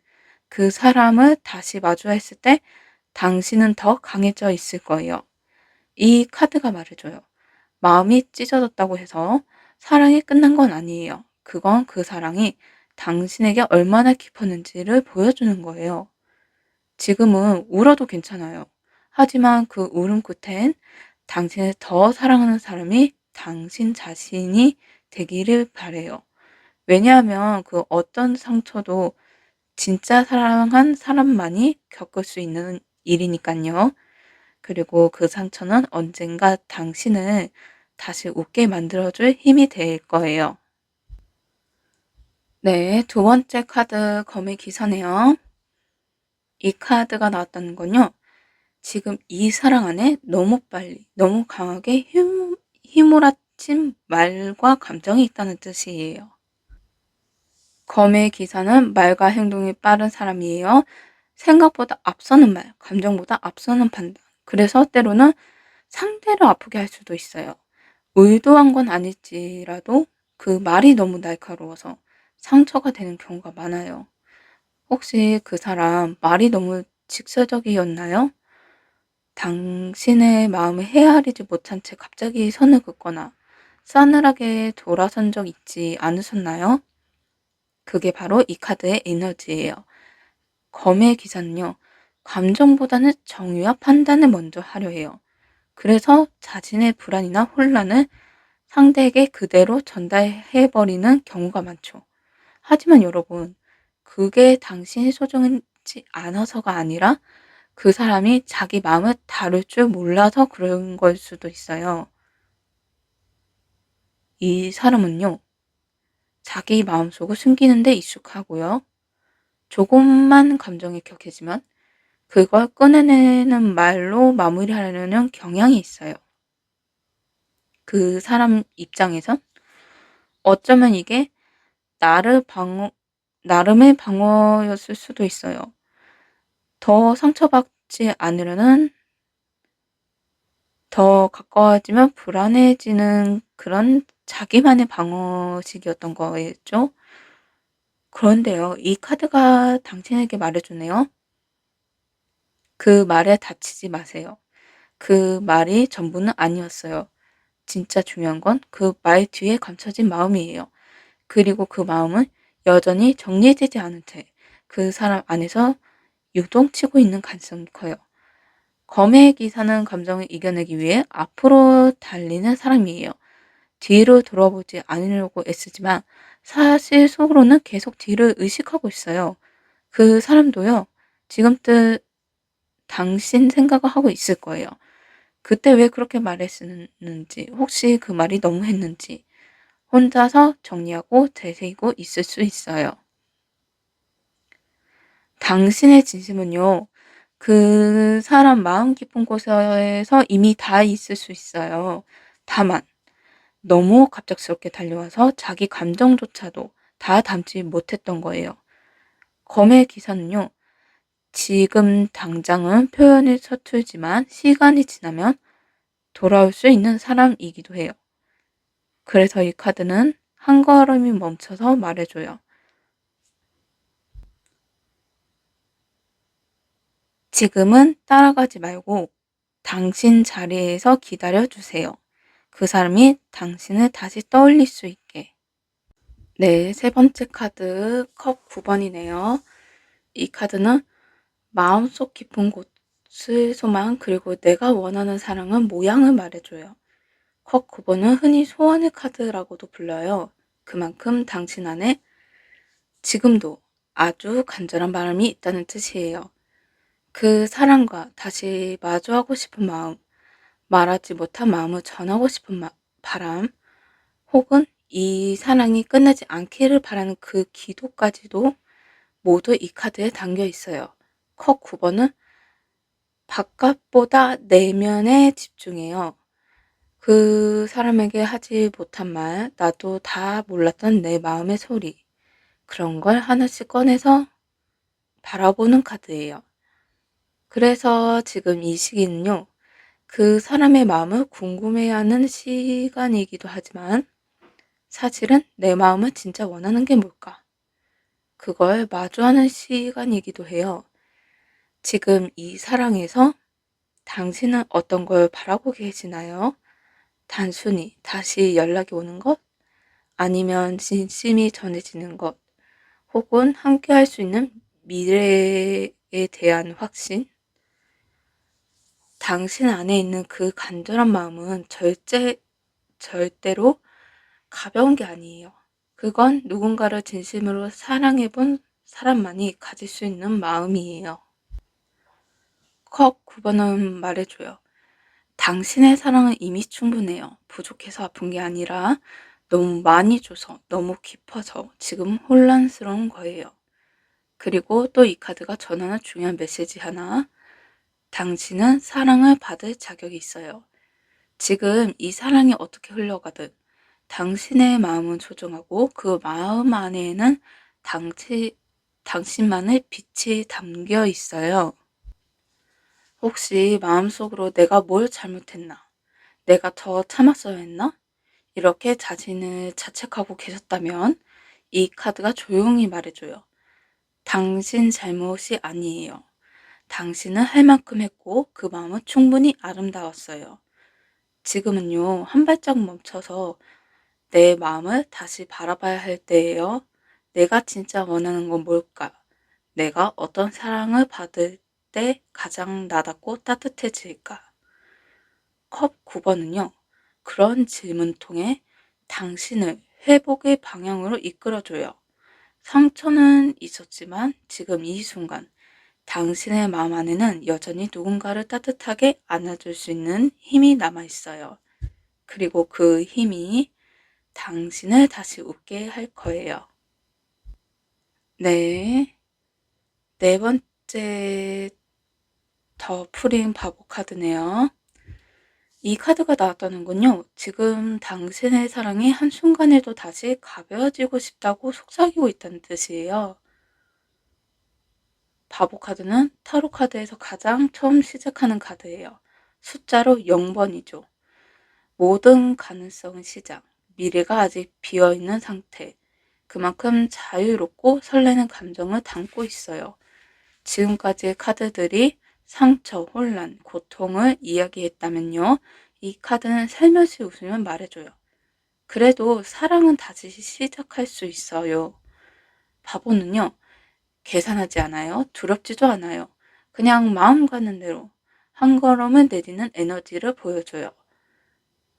그 사람을 다시 마주했을 때 당신은 더 강해져 있을 거예요. 이 카드가 말해줘요. 마음이 찢어졌다고 해서 사랑이 끝난 건 아니에요. 그건 그 사랑이 당신에게 얼마나 깊었는지를 보여주는 거예요. 지금은 울어도 괜찮아요. 하지만 그 울음 끝엔 당신을 더 사랑하는 사람이 당신 자신이 되기를 바래요. 왜냐하면 그 어떤 상처도 진짜 사랑한 사람만이 겪을 수 있는 일이니까요. 그리고 그 상처는 언젠가 당신을 다시 웃게 만들어줄 힘이 될 거예요. 네, 두 번째 카드 검의 기사네요. 이 카드가 나왔다는 건요. 지금 이 사랑 안에 너무 빨리, 너무 강하게 휘몰아친 말과 감정이 있다는 뜻이에요. 검의 기사는 말과 행동이 빠른 사람이에요. 생각보다 앞서는 말, 감정보다 앞서는 판단. 그래서 때로는 상대를 아프게 할 수도 있어요. 의도한 건 아닐지라도 그 말이 너무 날카로워서 상처가 되는 경우가 많아요. 혹시 그 사람 말이 너무 직설적이었나요? 당신의 마음을 헤아리지 못한 채 갑자기 선을 긋거나 싸늘하게 돌아선 적 있지 않으셨나요? 그게 바로 이 카드의 에너지예요. 검의 기사는요, 감정보다는 정의와 판단을 먼저 하려 해요. 그래서 자신의 불안이나 혼란을 상대에게 그대로 전달해버리는 경우가 많죠. 하지만 여러분, 그게 당신이 소중하지 않아서가 아니라 그 사람이 자기 마음을 다룰 줄 몰라서 그런 걸 수도 있어요. 이 사람은요, 자기 마음속을 숨기는 데 익숙하고요. 조금만 감정이 격해지면 그걸 꺼내내는 말로 마무리하려는 경향이 있어요. 그 사람 입장에선 어쩌면 이게 나름의 방어였을 수도 있어요. 더 상처받지 않으려는 더 가까워지면 불안해지는 그런 자기만의 방어식이었던 거겠죠? 그런데요, 이 카드가 당신에게 말해주네요. 그 말에 다치지 마세요. 그 말이 전부는 아니었어요. 진짜 중요한 건 그 말 뒤에 감춰진 마음이에요. 그리고 그 마음은 여전히 정리되지 않은 채 그 사람 안에서 유동치고 있는 가능성이 커요. 검의 기사는 감정을 이겨내기 위해 앞으로 달리는 사람이에요. 뒤로 돌아보지 않으려고 애쓰지만 사실 속으로는 계속 뒤를 의식하고 있어요. 그 사람도요, 지금쯤 당신 생각을 하고 있을 거예요. 그때 왜 그렇게 말했는지, 혹시 그 말이 너무했는지, 혼자서 정리하고 되새기고 있을 수 있어요. 당신의 진심은요, 그 사람 마음 깊은 곳에서 이미 다 있을 수 있어요. 다만, 너무 갑작스럽게 달려와서 자기 감정조차도 다 담지 못했던 거예요. 검의 기사는요, 지금 당장은 표현이 서툴지만 시간이 지나면 돌아올 수 있는 사람이기도 해요. 그래서 이 카드는 한 걸음이 멈춰서 말해줘요. 지금은 따라가지 말고 당신 자리에서 기다려주세요. 그 사람이 당신을 다시 떠올릴 수 있게. 네, 세 번째 카드 컵 9번이네요. 이 카드는 마음속 깊은 곳을 소망, 그리고 내가 원하는 사랑은 모양을 말해줘요. 컷 9번은 흔히 소원의 카드라고도 불려요. 그만큼 당신 안에 지금도 아주 간절한 바람이 있다는 뜻이에요. 그 사람과 다시 마주하고 싶은 마음, 말하지 못한 마음을 전하고 싶은 바람, 혹은 이 사랑이 끝나지 않기를 바라는 그 기도까지도 모두 이 카드에 담겨 있어요. 컷 9번은 바깥보다 내면에 집중해요. 그 사람에게 하지 못한 말, 나도 다 몰랐던 내 마음의 소리, 그런 걸 하나씩 꺼내서 바라보는 카드예요. 그래서 지금 이 시기는요, 그 사람의 마음을 궁금해하는 시간이기도 하지만 사실은 내 마음을 진짜 원하는 게 뭘까? 그걸 마주하는 시간이기도 해요. 지금 이 사랑에서 당신은 어떤 걸 바라고 계시나요? 단순히 다시 연락이 오는 것? 아니면 진심이 전해지는 것? 혹은 함께 할 수 있는 미래에 대한 확신? 당신 안에 있는 그 간절한 마음은 절대로 가벼운 게 아니에요. 그건 누군가를 진심으로 사랑해 본 사람만이 가질 수 있는 마음이에요. 컵 9번은 말해줘요. 당신의 사랑은 이미 충분해요. 부족해서 아픈 게 아니라 너무 많이 줘서, 너무 깊어서 지금 혼란스러운 거예요. 그리고 또 이 카드가 전하는 중요한 메시지 하나. 당신은 사랑을 받을 자격이 있어요. 지금 이 사랑이 어떻게 흘러가든 당신의 마음은 소중하고 그 마음 안에는 당신만의 빛이 담겨 있어요. 혹시 마음속으로 내가 뭘 잘못했나? 내가 더 참았어야 했나? 이렇게 자신을 자책하고 계셨다면 이 카드가 조용히 말해줘요. 당신 잘못이 아니에요. 당신은 할 만큼 했고 그 마음은 충분히 아름다웠어요. 지금은요, 한 발짝 멈춰서 내 마음을 다시 바라봐야 할 때예요. 내가 진짜 원하는 건 뭘까? 내가 어떤 사랑을 받을 때 가장 나답고 따뜻해질까? 컵 9번은요, 그런 질문 통해 당신을 회복의 방향으로 이끌어줘요. 상처는 있었지만 지금 이 순간 당신의 마음 안에는 여전히 누군가를 따뜻하게 안아줄 수 있는 힘이 남아 있어요. 그리고 그 힘이 당신을 다시 웃게 할 거예요. 네. 네 번째 더 풀인 바보 카드네요. 이 카드가 나왔다는군요. 지금 당신의 사랑이 한순간에도 다시 가벼워지고 싶다고 속삭이고 있다는 뜻이에요. 바보 카드는 타로 카드에서 가장 처음 시작하는 카드예요. 숫자로 0번이죠. 모든 가능성은 시작. 미래가 아직 비어있는 상태. 그만큼 자유롭고 설레는 감정을 담고 있어요. 지금까지의 카드들이 상처, 혼란, 고통을 이야기했다면요. 이 카드는 살며시 웃으면 말해줘요. 그래도 사랑은 다시 시작할 수 있어요. 바보는요. 계산하지 않아요. 두렵지도 않아요. 그냥 마음 가는 대로 한 걸음을 내디는 에너지를 보여줘요.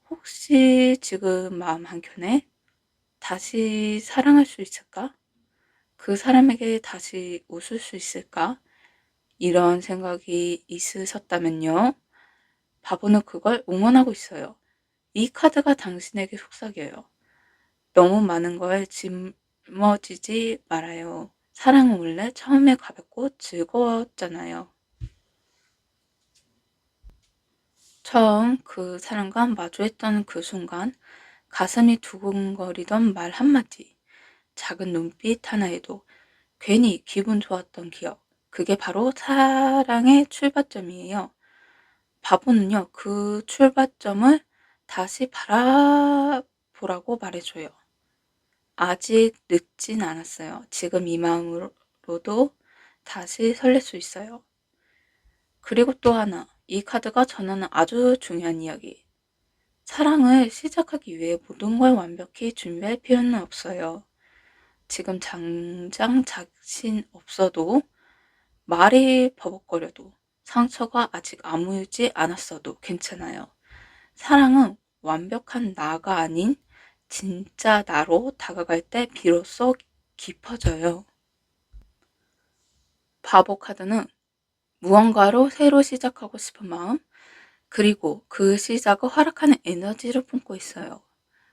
혹시 지금 마음 한켠에 다시 사랑할 수 있을까? 그 사람에게 다시 웃을 수 있을까? 이런 생각이 있으셨다면요. 바보는 그걸 응원하고 있어요. 이 카드가 당신에게 속삭여요. 너무 많은 거에 짊어지지 말아요. 사랑은 원래 처음에 가볍고 즐거웠잖아요. 처음 그 사람과 마주했던 그 순간 가슴이 두근거리던 말 한마디, 작은 눈빛 하나에도 괜히 기분 좋았던 기억. 그게 바로 사랑의 출발점이에요. 바보는요, 그 출발점을 다시 바라보라고 말해줘요. 아직 늦진 않았어요. 지금 이 마음으로도 다시 설렐 수 있어요. 그리고 또 하나, 이 카드가 전하는 아주 중요한 이야기. 사랑을 시작하기 위해 모든 걸 완벽히 준비할 필요는 없어요. 지금 당장 자신 없어도, 말이 버벅거려도, 상처가 아직 아물지 않았어도 괜찮아요. 사랑은 완벽한 나가 아닌 진짜 나로 다가갈 때 비로소 깊어져요. 바보 카드는 무언가로 새로 시작하고 싶은 마음, 그리고 그 시작을 허락하는 에너지를 품고 있어요.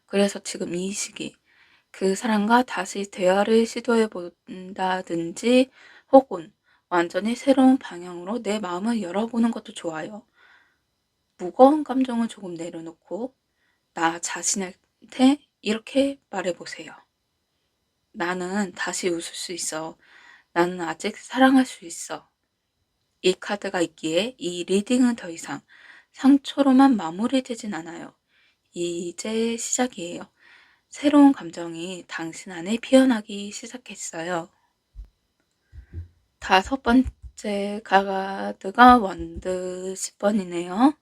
그래서 지금 이 시기, 그 사람과 다시 대화를 시도해 본다든지 혹은 완전히 새로운 방향으로 내 마음을 열어보는 것도 좋아요. 무거운 감정을 조금 내려놓고 나 자신한테 이렇게 말해보세요. 나는 다시 웃을 수 있어. 나는 아직 사랑할 수 있어. 이 카드가 있기에 이 리딩은 더 이상 상처로만 마무리되진 않아요. 이제 시작이에요. 새로운 감정이 당신 안에 피어나기 시작했어요. 다섯 번째 카드가 원드 10번이네요.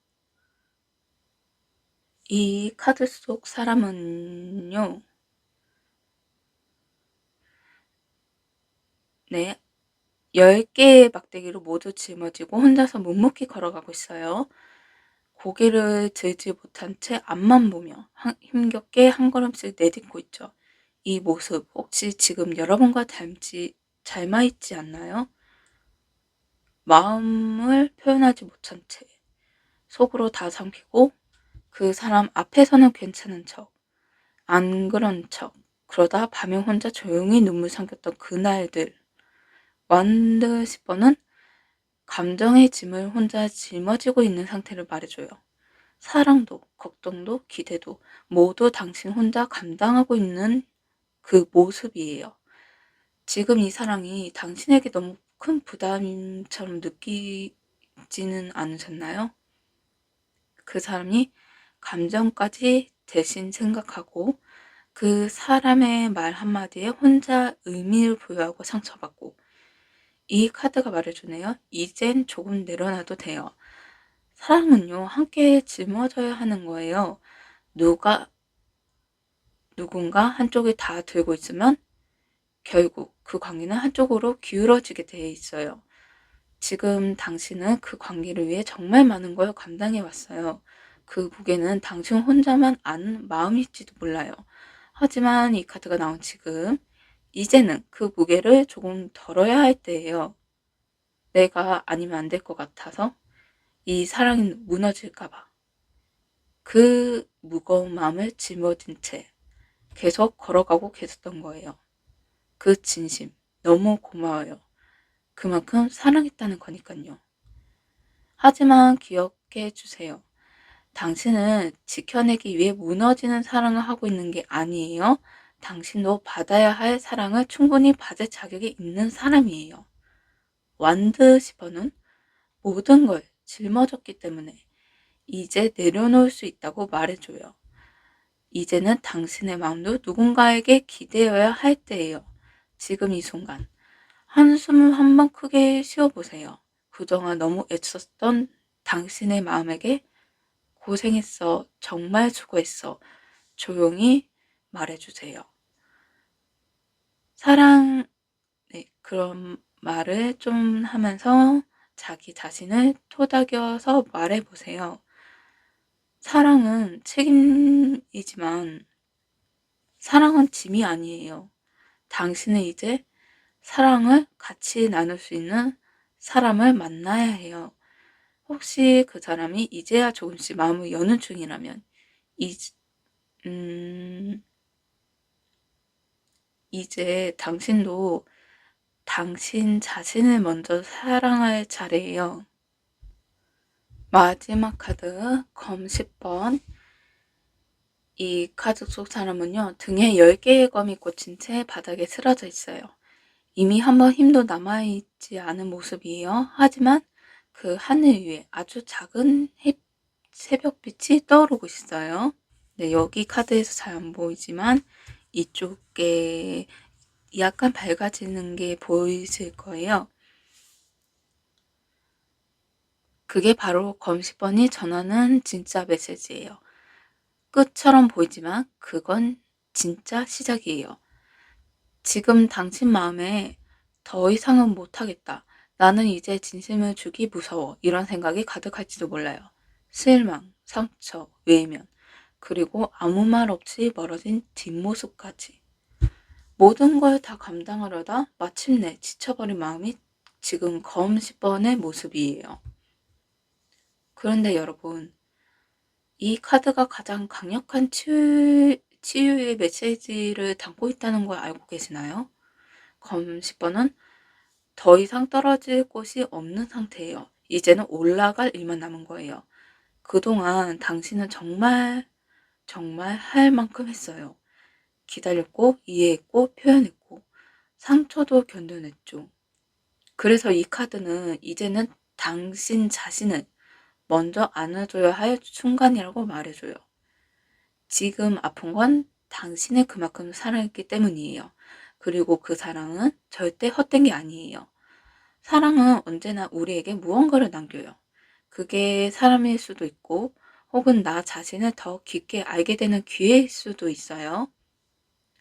이 카드 속 사람은요, 네, 10개의 막대기로 모두 짊어지고 혼자서 묵묵히 걸어가고 있어요. 고개를 들지 못한 채 앞만 보며 힘겹게 한 걸음씩 내딛고 있죠. 이 모습 혹시 지금 여러분과 닮아 있지 않나요? 마음을 표현하지 못한 채 속으로 다 삼키고 그 사람 앞에서는 괜찮은 척, 안 그런 척, 그러다 밤에 혼자 조용히 눈물 삼켰던 그날들. 완드 10번은 감정의 짐을 혼자 짊어지고 있는 상태를 말해줘요. 사랑도, 걱정도, 기대도 모두 당신 혼자 감당하고 있는 그 모습이에요. 지금 이 사랑이 당신에게 너무 큰 부담처럼 느끼지는 않으셨나요? 그 사람이 감정까지 대신 생각하고 그 사람의 말 한마디에 혼자 의미를 부여하고 상처받고 이 카드가 말해주네요. 이젠 조금 내려놔도 돼요. 사랑은요, 함께 짊어져야 하는 거예요. 누군가 한쪽이 다 들고 있으면 결국 그 관계는 한쪽으로 기울어지게 돼 있어요. 지금 당신은 그 관계를 위해 정말 많은 걸 감당해 왔어요. 그 무게는 당신 혼자만 아는 마음일지도 몰라요. 하지만 이 카드가 나온 지금, 이제는 그 무게를 조금 덜어야 할 때예요. 내가 아니면 안 될 것 같아서 이 사랑이 무너질까봐. 그 무거운 마음을 짊어진 채 계속 걸어가고 계셨던 거예요. 그 진심, 너무 고마워요. 그만큼 사랑했다는 거니까요. 하지만 기억해 주세요. 당신은 지켜내기 위해 무너지는 사랑을 하고 있는 게 아니에요. 당신도 받아야 할 사랑을 충분히 받을 자격이 있는 사람이에요. 완드 10번은 모든 걸 짊어졌기 때문에 이제 내려놓을 수 있다고 말해줘요. 이제는 당신의 마음도 누군가에게 기대어야 할 때예요. 지금 이 순간. 한숨을 한번 크게 쉬어보세요. 그동안 너무 애썼던 당신의 마음에게 고생했어. 정말 수고했어. 조용히 말해주세요. 사랑, 네, 그런 말을 좀 하면서 자기 자신을 토닥여서 말해보세요. 사랑은 책임이지만 사랑은 짐이 아니에요. 당신은 이제 사랑을 같이 나눌 수 있는 사람을 만나야 해요. 혹시 그 사람이 이제야 조금씩 마음을 여는 중이라면 이, 이제 당신도 당신 자신을 먼저 사랑할 차례예요. 마지막 카드 검 10번. 이 카드 속 사람은요, 등에 10개의 검이 꽂힌 채 바닥에 쓰러져 있어요. 이미 한번 힘도 남아있지 않은 모습이에요. 하지만 그 하늘 위에 아주 작은 새벽빛이 떠오르고 있어요. 네, 여기 카드에서 잘 안 보이지만 이쪽에 약간 밝아지는 게 보이실 거예요. 그게 바로 검 10번이 전하는 진짜 메시지예요. 끝처럼 보이지만 그건 진짜 시작이에요. 지금 당신 마음에 더 이상은 못하겠다. 나는 이제 진심을 주기 무서워. 이런 생각이 가득할지도 몰라요. 실망, 상처, 외면. 그리고 아무 말 없이 멀어진 뒷모습까지. 모든 걸 다 감당하려다 마침내 지쳐버린 마음이 지금 검 10번의 모습이에요. 그런데 여러분, 이 카드가 가장 강력한 치유의 메시지를 담고 있다는 걸 알고 계시나요? 검 10번은 더 이상 떨어질 곳이 없는 상태예요. 이제는 올라갈 일만 남은 거예요. 그동안 당신은 정말 할 만큼 했어요. 기다렸고, 이해했고, 표현했고, 상처도 견뎌냈죠. 그래서 이 카드는 이제는 당신 자신을 먼저 안아줘야 할 순간이라고 말해줘요. 지금 아픈 건 당신의 그만큼 사랑했기 때문이에요. 그리고 그 사랑은 절대 헛된 게 아니에요. 사랑은 언제나 우리에게 무언가를 남겨요. 그게 사람일 수도 있고, 혹은 나 자신을 더 깊게 알게 되는 기회일 수도 있어요.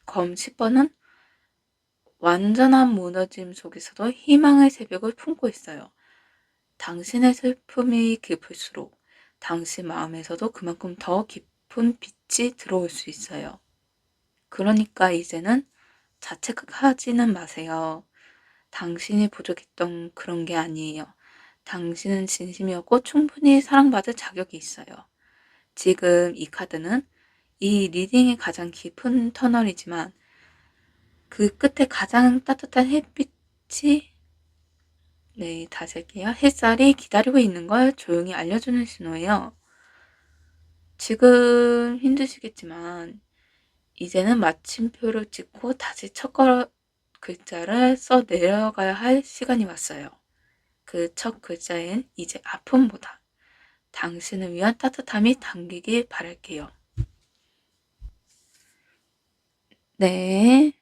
검 10번은 완전한 무너짐 속에서도 희망의 새벽을 품고 있어요. 당신의 슬픔이 깊을수록 당신 마음에서도 그만큼 더 깊은 빛이 들어올 수 있어요. 그러니까 이제는 자책하지는 마세요. 당신이 부족했던 그런 게 아니에요. 당신은 진심이었고 충분히 사랑받을 자격이 있어요. 지금 이 카드는 이 리딩의 가장 깊은 터널이지만 그 끝에 가장 따뜻한 햇빛이 다시 할게요. 햇살이 기다리고 있는 걸 조용히 알려주는 신호예요. 지금 힘드시겠지만 이제는 마침표를 찍고 다시 첫 글자를 써 내려가야 할 시간이 왔어요. 그 첫 글자엔 이제 아픔보다 당신을 위한 따뜻함이 담기길 바랄게요. 네.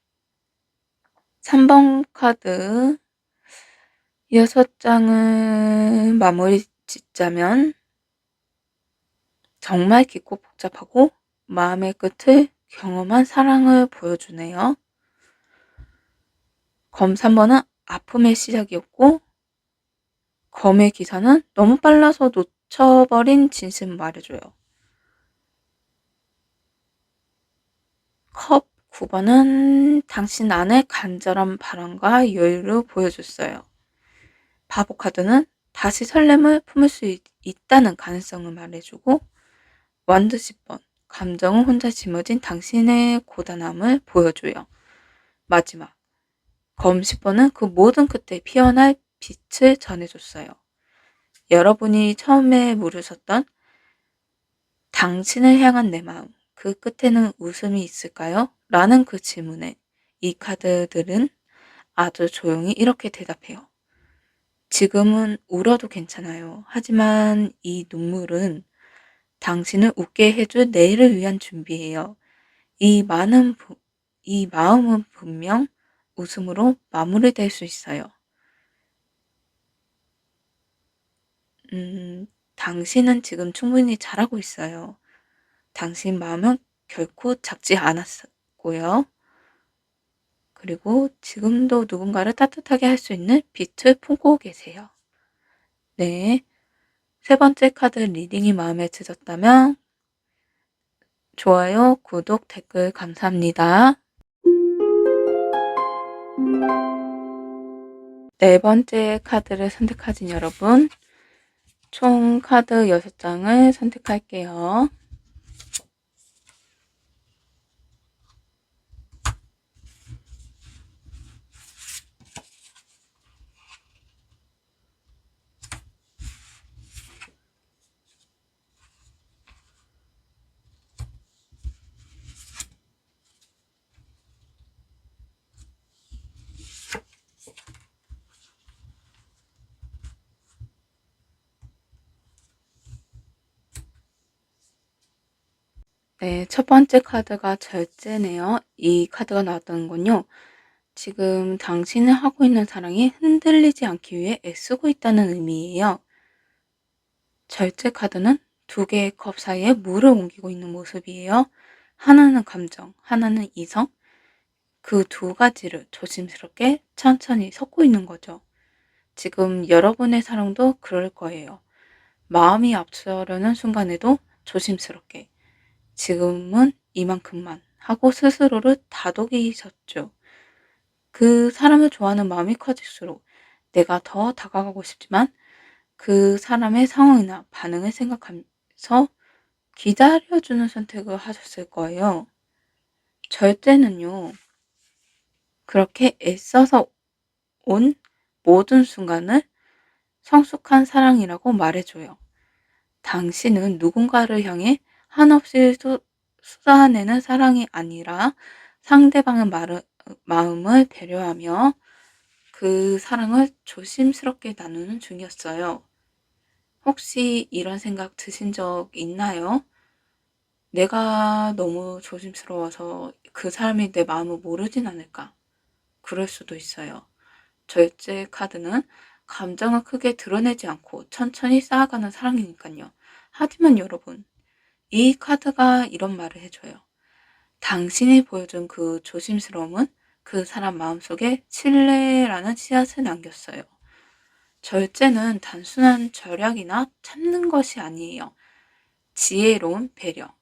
3번 카드 6장을 마무리 짓자면 정말 깊고 복잡하고 마음의 끝을 경험한 사랑을 보여주네요. 검 3번은 아픔의 시작이었고 검의 기사는 너무 빨라서 놓쳐버린 진심을 말해줘요. 컵 9번은 당신 안에 간절한 바람과 여유를 보여줬어요. 바보 카드는 다시 설렘을 품을 수 있다는 가능성을 말해주고 완드 10번 감정은 혼자 짊어진 당신의 고단함을 보여줘요. 마지막 검 10번은 그 모든 끝에 피어날 빛을 전해줬어요. 여러분이 처음에 물으셨던 당신을 향한 내 마음, 그 끝에는 웃음이 있을까요? 라는 그 질문에 이 카드들은 아주 조용히 이렇게 대답해요. 지금은 울어도 괜찮아요. 하지만 이 눈물은 당신을 웃게 해줄 내일을 위한 준비예요. 이 마음은 분명 웃음으로 마무리될 수 있어요. 당신은 지금 충분히 잘하고 있어요. 당신 마음은 결코 작지 않았고요. 그리고 지금도 누군가를 따뜻하게 할 수 있는 빛을 품고 계세요. 네. 세 번째 카드 리딩이 마음에 드셨다면 좋아요, 구독, 댓글 감사합니다. 네 번째 카드를 선택하신 여러분, 총 카드 6장을 선택할게요. 네, 첫 번째 카드가 절제네요. 이 카드가 나왔다는 건요. 지금 당신이 하고 있는 사랑이 흔들리지 않기 위해 애쓰고 있다는 의미예요. 절제 카드는 두 개의 컵 사이에 물을 옮기고 있는 모습이에요. 하나는 감정, 하나는 이성. 그 두 가지를 조심스럽게 천천히 섞고 있는 거죠. 지금 여러분의 사랑도 그럴 거예요. 마음이 앞서려는 순간에도 조심스럽게 지금은 이만큼만 하고 스스로를 다독이셨죠. 그 사람을 좋아하는 마음이 커질수록 내가 더 다가가고 싶지만 그 사람의 상황이나 반응을 생각하면서 기다려주는 선택을 하셨을 거예요. 절제는요, 그렇게 애써서 온 모든 순간을 성숙한 사랑이라고 말해줘요. 당신은 누군가를 향해 한없이 쏟아내는 사랑이 아니라 상대방의 마음을 배려하며 그 사랑을 조심스럽게 나누는 중이었어요. 혹시 이런 생각 드신 적 있나요? 내가 너무 조심스러워서 그 사람이 내 마음을 모르진 않을까? 그럴 수도 있어요. 절제 카드는 감정을 크게 드러내지 않고 천천히 쌓아가는 사랑이니까요. 하지만 여러분, 이 카드가 이런 말을 해줘요. 당신이 보여준 그 조심스러움은 그 사람 마음속에 신뢰라는 씨앗을 남겼어요. 절제는 단순한 절약이나 참는 것이 아니에요. 지혜로운 배려,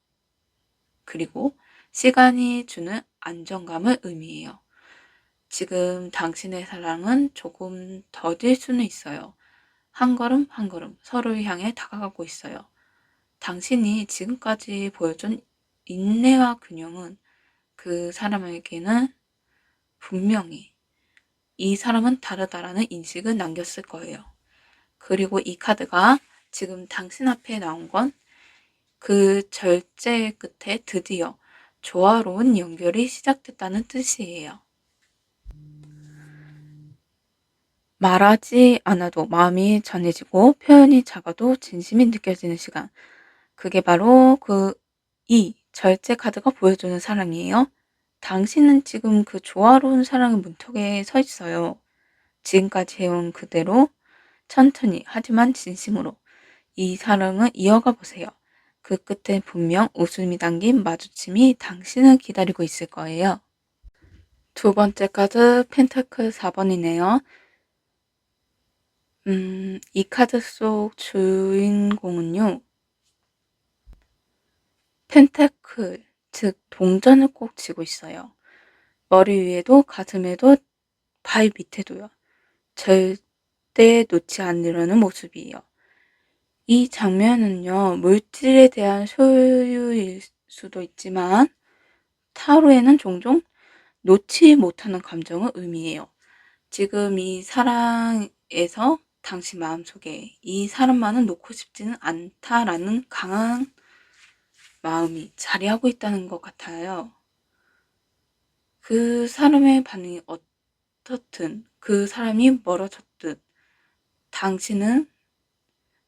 그리고 시간이 주는 안정감을 의미해요. 지금 당신의 사랑은 조금 더딜 수는 있어요. 한 걸음 한 걸음 서로를 향해 다가가고 있어요. 당신이 지금까지 보여준 인내와 균형은 그 사람에게는 분명히 이 사람은 다르다라는 인식을 남겼을 거예요. 그리고 이 카드가 지금 당신 앞에 나온 건 그 절제 끝에 드디어 조화로운 연결이 시작됐다는 뜻이에요. 말하지 않아도 마음이 전해지고 표현이 작아도 진심이 느껴지는 시간. 그게 바로 이 절제 카드가 보여주는 사랑이에요. 당신은 지금 그 조화로운 사랑의 문턱에 서 있어요. 지금까지 해온 그대로 천천히 하지만 진심으로 이 사랑을 이어가 보세요. 그 끝에 분명 웃음이 담긴 마주침이 당신을 기다리고 있을 거예요. 두 번째 카드 펜타클 4번이네요. 이 카드 속 주인공은요. 펜타클, 즉 동전을 꼭 쥐고 있어요. 머리 위에도 가슴에도 발 밑에도요. 절대 놓지 않으려는 모습이에요. 이 장면은요. 물질에 대한 소유일 수도 있지만 타로에는 종종 놓지 못하는 감정을 의미해요. 지금 이 사랑에서 당신 마음속에 이 사람만은 놓고 싶지는 않다라는 강한 마음이 자리하고 있다는 것 같아요. 그 사람의 반응이 어떻든 그 사람이 멀어졌든 당신은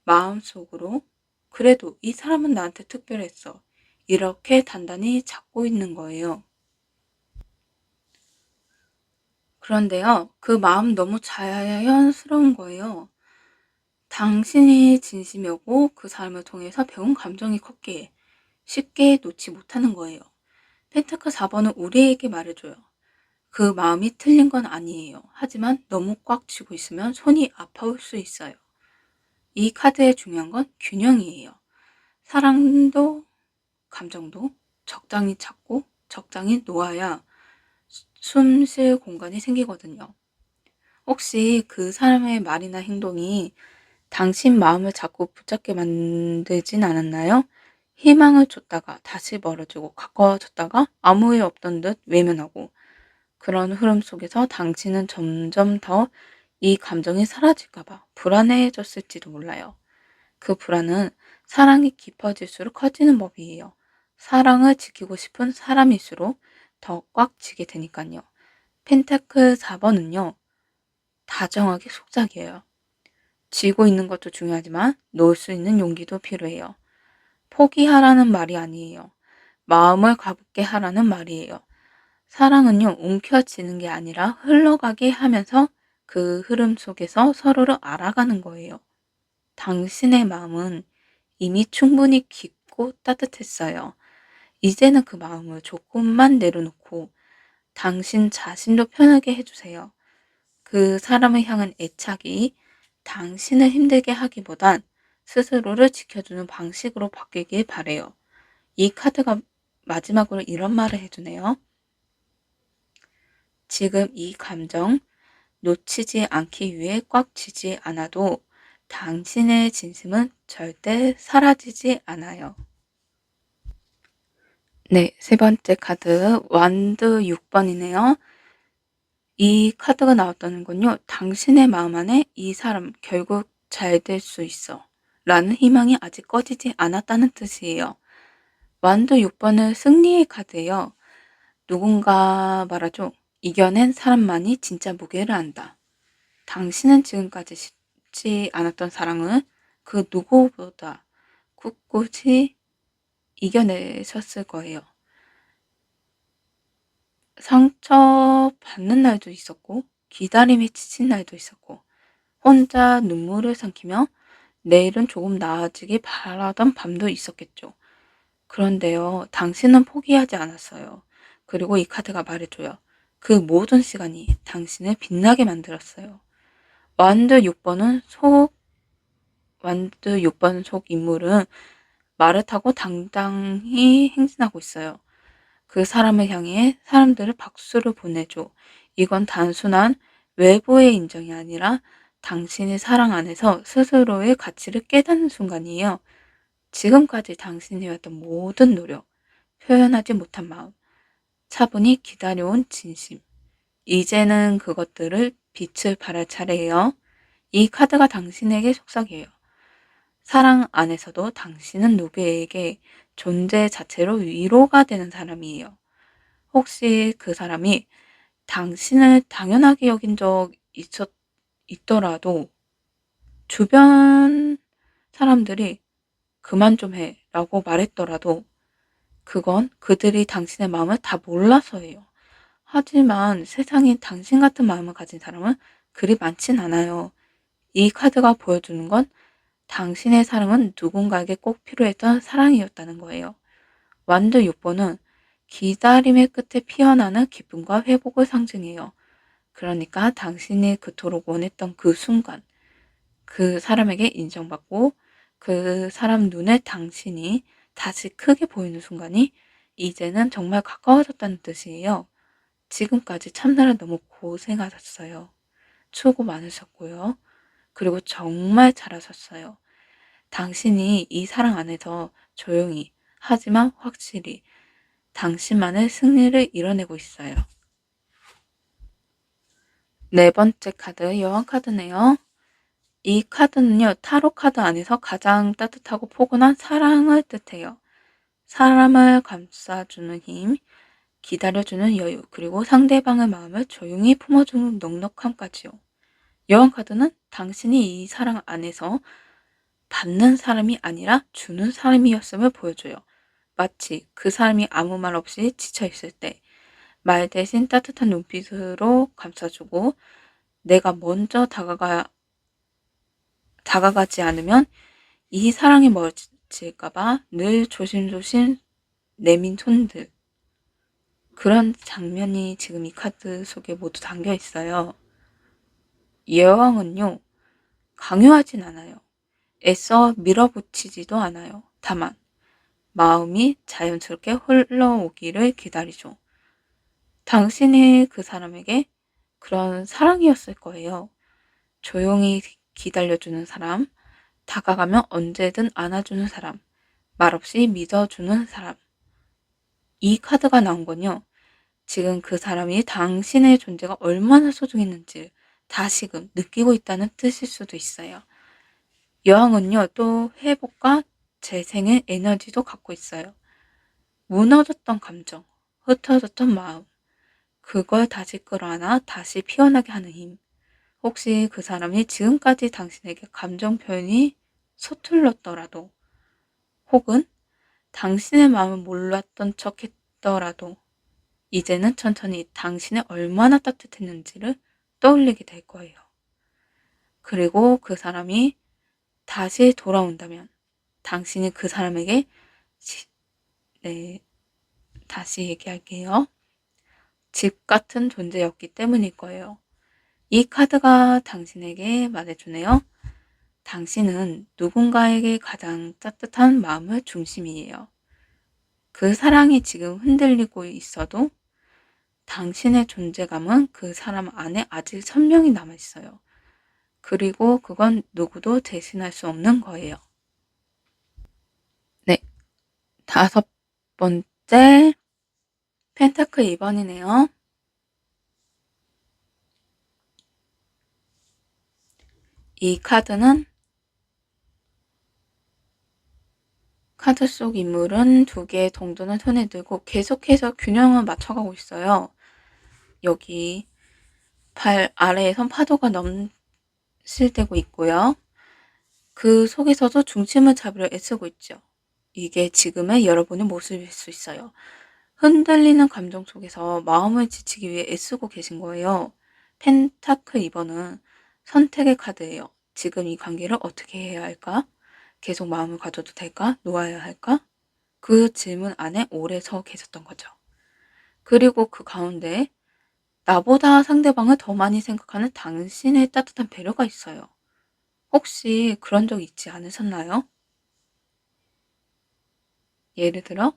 마음속으로 그래도 이 사람은 나한테 특별했어. 이렇게 단단히 잡고 있는 거예요. 그런데요, 그 마음 너무 자연스러운 거예요. 당신이 진심이었고 그 사람을 통해서 배운 감정이 컸기에 쉽게 놓지 못하는 거예요. 펜타클 4번은 우리에게 말해줘요. 그 마음이 틀린 건 아니에요. 하지만 너무 꽉 쥐고 있으면 손이 아파올 수 있어요. 이 카드의 중요한 건 균형이에요. 사랑도 감정도 적당히 찾고 적당히 놓아야 숨 쉴 공간이 생기거든요. 혹시 그 사람의 말이나 행동이 당신 마음을 자꾸 붙잡게 만들진 않았나요? 희망을 줬다가 다시 멀어지고 가까워졌다가 아무 일 없던 듯 외면하고 그런 흐름 속에서 당신은 점점 더 이 감정이 사라질까봐 불안해졌을지도 몰라요. 그 불안은 사랑이 깊어질수록 커지는 법이에요. 사랑을 지키고 싶은 사람일수록 더 꽉 쥐게 되니까요. 펜타클 4번은요. 다정하게 속삭여요. 쥐고 있는 것도 중요하지만 놓을 수 있는 용기도 필요해요. 포기하라는 말이 아니에요. 마음을 가볍게 하라는 말이에요. 사랑은요, 움켜쥐는 게 아니라 흘러가게 하면서 그 흐름 속에서 서로를 알아가는 거예요. 당신의 마음은 이미 충분히 깊고 따뜻했어요. 이제는 그 마음을 조금만 내려놓고 당신 자신도 편하게 해주세요. 그 사람을 향한 애착이 당신을 힘들게 하기보단 스스로를 지켜주는 방식으로 바뀌길 바래요. 이 카드가 마지막으로 이런 말을 해주네요. 지금 이 감정 놓치지 않기 위해 꽉 쥐지 않아도 당신의 진심은 절대 사라지지 않아요. 네, 세 번째 카드 완드 6번이네요. 이 카드가 나왔다는 건요. 당신의 마음 안에 이 사람 결국 잘 될 수 있어 라는 희망이 아직 꺼지지 않았다는 뜻이에요. 완드 6번은 승리의 카드예요. 누군가 말하죠. 이겨낸 사람만이 진짜 무게를 안다. 당신은 지금까지 쉽지 않았던 사랑을 그 누구보다 꿋꿋이 이겨내셨을 거예요. 상처받는 날도 있었고 기다림에 지친 날도 있었고 혼자 눈물을 삼키며 내일은 조금 나아지길 바라던 밤도 있었겠죠. 그런데요, 당신은 포기하지 않았어요. 그리고 이 카드가 말해줘요. 그 모든 시간이 당신을 빛나게 만들었어요. 완드 6번은 완드 6번 속 인물은 말을 타고 당당히 행진하고 있어요. 그 사람을 향해 사람들을 박수를 보내줘. 이건 단순한 외부의 인정이 아니라 당신의 사랑 안에서 스스로의 가치를 깨닫는 순간이에요. 지금까지 당신이 해왔던 모든 노력, 표현하지 못한 마음, 차분히 기다려온 진심. 이제는 그것들을 빛을 발할 차례예요. 이 카드가 당신에게 속삭여요. 사랑 안에서도 당신은 누구에게 존재 자체로 위로가 되는 사람이에요. 혹시 그 사람이 당신을 당연하게 여긴 적 있더라도 주변 사람들이 그만 좀 해 라고 말했더라도 그건 그들이 당신의 마음을 다 몰라서예요. 하지만 세상에 당신 같은 마음을 가진 사람은 그리 많진 않아요. 이 카드가 보여주는 건 당신의 사랑은 누군가에게 꼭 필요했던 사랑이었다는 거예요. 완드 6번은 기다림의 끝에 피어나는 기쁨과 회복을 상징해요. 그러니까 당신이 그토록 원했던 그 순간, 그 사람에게 인정받고 그 사람 눈에 당신이 다시 크게 보이는 순간이 이제는 정말 가까워졌다는 뜻이에요. 지금까지 참느라 너무 고생하셨어요. 수고 많으셨고요. 그리고 정말 잘하셨어요. 당신이 이 사랑 안에서 조용히 하지만 확실히 당신만의 승리를 이뤄내고 있어요. 네 번째 카드 여왕 카드네요. 이 카드는요. 타로 카드 안에서 가장 따뜻하고 포근한 사랑을 뜻해요. 사람을 감싸주는 힘, 기다려주는 여유, 그리고 상대방의 마음을 조용히 품어주는 넉넉함까지요. 여왕 카드는 당신이 이 사랑 안에서 받는 사람이 아니라 주는 사람이었음을 보여줘요. 마치 그 사람이 아무 말 없이 지쳐있을 때 말 대신 따뜻한 눈빛으로 감싸주고 내가 먼저 다가가지 않으면 이 사랑이 멀어질까봐 늘 조심조심 내민 손들. 그런 장면이 지금 이 카드 속에 모두 담겨 있어요. 여왕은요, 강요하진 않아요. 애써 밀어붙이지도 않아요. 다만 마음이 자연스럽게 흘러오기를 기다리죠. 당신이 그 사람에게 그런 사랑이었을 거예요. 조용히 기다려주는 사람, 다가가면 언제든 안아주는 사람, 말없이 믿어주는 사람. 이 카드가 나온 건요. 지금 그 사람이 당신의 존재가 얼마나 소중했는지 다시금 느끼고 있다는 뜻일 수도 있어요. 여왕은요, 또 회복과 재생의 에너지도 갖고 있어요. 무너졌던 감정, 흩어졌던 마음, 그걸 다시 끌어안아 다시 피어나게 하는 힘. 혹시 그 사람이 지금까지 당신에게 감정 표현이 서툴렀더라도, 혹은 당신의 마음을 몰랐던 척 했더라도, 이제는 천천히 당신이 얼마나 따뜻했는지를 떠올리게 될 거예요. 그리고 그 사람이 다시 돌아온다면, 당신이 그 사람에게, 네, 다시 얘기할게요. 집 같은 존재였기 때문일 거예요. 이 카드가 당신에게 말해주네요. 당신은 누군가에게 가장 따뜻한 마음의 중심이에요. 그 사랑이 지금 흔들리고 있어도 당신의 존재감은 그 사람 안에 아직 선명히 남아있어요. 그리고 그건 누구도 대신할 수 없는 거예요. 네, 다섯 번째 펜타클 2번이네요. 이 카드는 카드 속 인물은 두 개의 동전을 손에 들고 계속해서 균형을 맞춰가고 있어요. 여기 발 아래에선 파도가 넘실대고 있고요. 그 속에서도 중심을 잡으려 애쓰고 있죠. 이게 지금의 여러분의 모습일 수 있어요. 흔들리는 감정 속에서 마음을 지치기 위해 애쓰고 계신 거예요. 펜타클 2번은 선택의 카드예요. 지금 이 관계를 어떻게 해야 할까? 계속 마음을 가져도 될까? 놓아야 할까? 그 질문 안에 오래 서 계셨던 거죠. 그리고 그 가운데 나보다 상대방을 더 많이 생각하는 당신의 따뜻한 배려가 있어요. 혹시 그런 적 있지 않으셨나요? 예를 들어,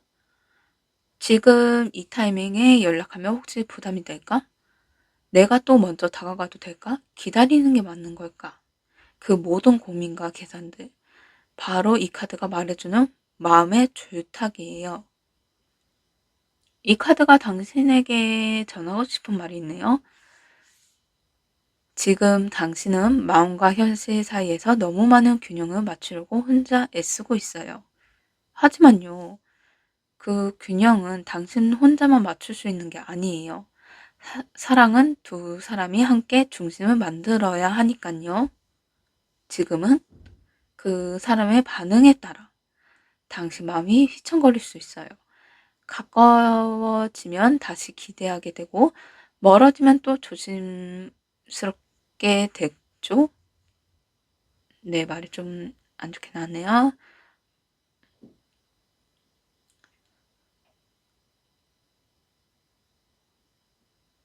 지금 이 타이밍에 연락하면 혹시 부담이 될까? 내가 또 먼저 다가가도 될까? 기다리는 게 맞는 걸까? 그 모든 고민과 계산들. 바로 이 카드가 말해주는 마음의 줄타기예요. 이 카드가 당신에게 전하고 싶은 말이 있네요. 지금 당신은 마음과 현실 사이에서 너무 많은 균형을 맞추려고 혼자 애쓰고 있어요. 하지만요, 그 균형은 당신 혼자만 맞출 수 있는 게 아니에요. 사랑은 두 사람이 함께 중심을 만들어야 하니까요. 지금은 그 사람의 반응에 따라 당신 마음이 휘청거릴 수 있어요. 가까워지면 다시 기대하게 되고 멀어지면 또 조심스럽게 됐죠. 네, 말이 좀 안 좋게 나왔네요.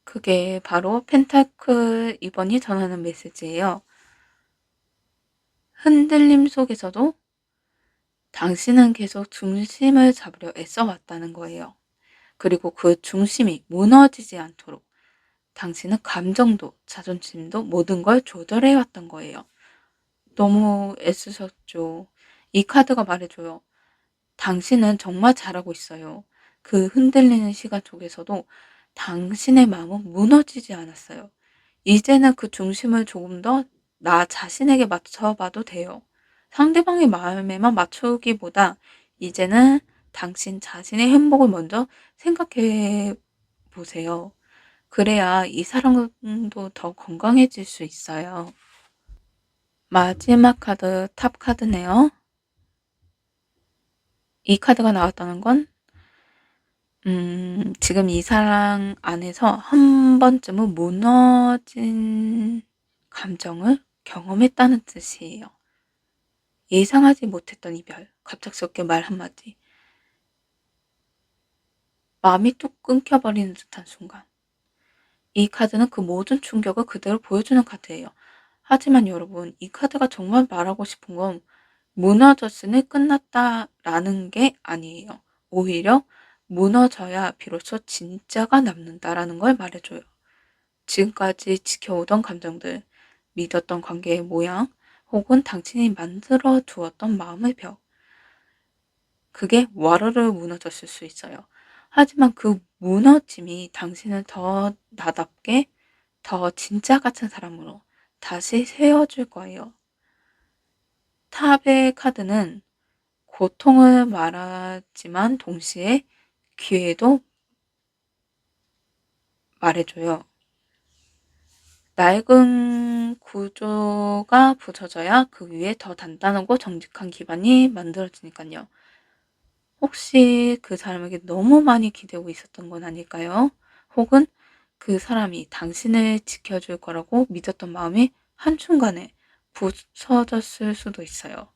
그게 바로 펜타클 2번이 전하는 메시지예요. 흔들림 속에서도 당신은 계속 중심을 잡으려 애써왔다는 거예요. 그리고 그 중심이 무너지지 않도록 당신은 감정도 자존심도 모든 걸 조절해왔던 거예요. 너무 애쓰셨죠. 이 카드가 말해줘요. 당신은 정말 잘하고 있어요. 그 흔들리는 시간 속에서도 당신의 마음은 무너지지 않았어요. 이제는 그 중심을 조금 더 나 자신에게 맞춰봐도 돼요. 상대방의 마음에만 맞추기보다 이제는 당신 자신의 행복을 먼저 생각해 보세요. 그래야 이 사랑도 더 건강해질 수 있어요. 마지막 카드, 탑 카드네요. 이 카드가 나왔다는 건 지금 이 사랑 안에서 한 번쯤은 무너진 감정을 경험했다는 뜻이에요. 예상하지 못했던 이별, 갑작스럽게 말 한마디, 마음이 뚝 끊겨버리는 듯한 순간. 이 카드는 그 모든 충격을 그대로 보여주는 카드예요. 하지만 여러분, 이 카드가 정말 말하고 싶은 건 무너졌으니 끝났다라는 게 아니에요. 오히려 무너져야 비로소 진짜가 남는다라는 걸 말해줘요. 지금까지 지켜오던 감정들, 믿었던 관계의 모양, 혹은 당신이 만들어 두었던 마음의 벽. 그게 와르르 무너졌을 수 있어요. 하지만 그 무너짐이 당신을 더 나답게, 더 진짜 같은 사람으로 다시 세워줄 거예요. 탑의 카드는 고통을 말하지만 동시에 기회도 말해줘요. 낡은 구조가 부서져야 그 위에 더 단단하고 정직한 기반이 만들어지니까요. 혹시 그 사람에게 너무 많이 기대고 있었던 건 아닐까요? 혹은 그 사람이 당신을 지켜줄 거라고 믿었던 마음이 한순간에 부서졌을 수도 있어요.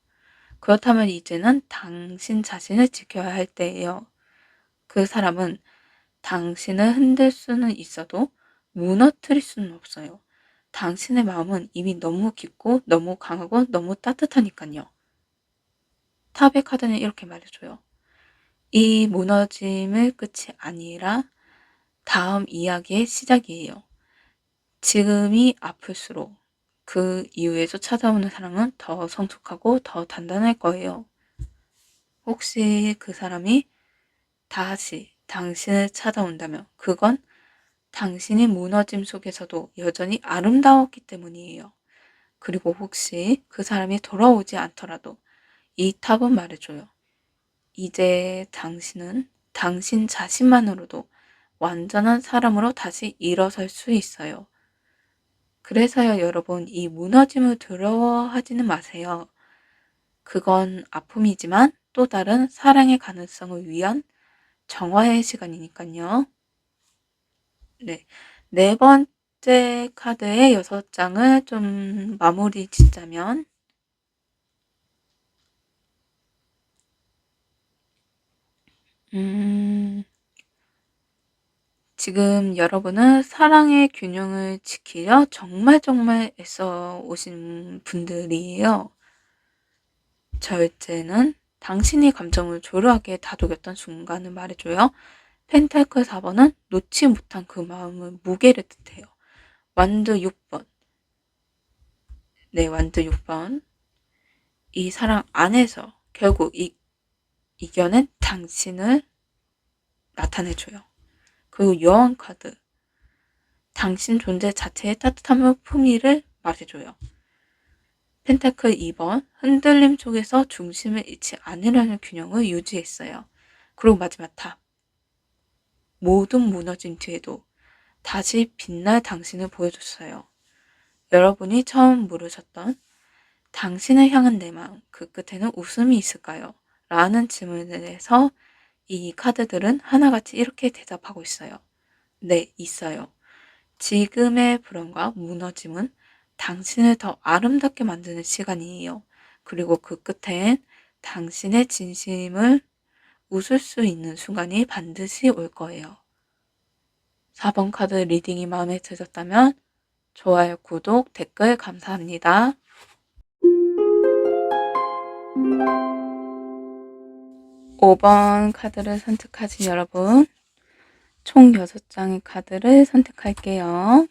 그렇다면 이제는 당신 자신을 지켜야 할 때예요. 그 사람은 당신을 흔들 수는 있어도 무너뜨릴 수는 없어요. 당신의 마음은 이미 너무 깊고 너무 강하고 너무 따뜻하니까요. 탑의 카드는 이렇게 말해줘요. 이 무너짐의 끝이 아니라 다음 이야기의 시작이에요. 지금이 아플수록 그 이후에서 찾아오는 사랑은 더 성숙하고 더 단단할 거예요. 혹시 그 사람이 다시 당신을 찾아온다면 그건 당신이 무너짐 속에서도 여전히 아름다웠기 때문이에요. 그리고 혹시 그 사람이 돌아오지 않더라도 이 탑은 말해줘요. 이제 당신은 당신 자신만으로도 완전한 사람으로 다시 일어설 수 있어요. 그래서요, 여러분, 이 무너짐을 두려워하지는 마세요. 그건 아픔이지만 또 다른 사랑의 가능성을 위한 정화의 시간이니까요. 네. 네 번째 카드의 6장을 좀 마무리 짓자면, 지금 여러분은 사랑의 균형을 지키려 정말 애써 오신 분들이에요. 절제는 당신이 감정을 조르하게 다독였던 순간을 말해줘요. 펜타클 4번은 놓지 못한 그 마음을 무게를 뜻해요. 완드 6번. 네, 완드 6번. 이 사랑 안에서 결국 이겨낸 당신을 나타내줘요. 그리고 여왕 카드. 당신 존재 자체의 따뜻함을 품위를 말해줘요. 펜타클 2번. 흔들림 속에서 중심을 잃지 않으려는 균형을 유지했어요. 그리고 마지막 탑. 모든 무너진 뒤에도 다시 빛날 당신을 보여줬어요. 여러분이 처음 물으셨던 당신을 향한 내 마음, 그 끝에는 웃음이 있을까요? 라는 질문에서 이 카드들은 하나같이 이렇게 대답하고 있어요. 네, 있어요. 지금의 불안과 무너짐은 당신을 더 아름답게 만드는 시간이에요. 그리고 그 끝엔 당신의 진심을 웃을 수 있는 순간이 반드시 올 거예요. 4번 카드 리딩이 마음에 드셨다면 좋아요, 구독, 댓글 감사합니다. 5번 카드를 선택하신 여러분, 총 6장의 카드를 선택할게요.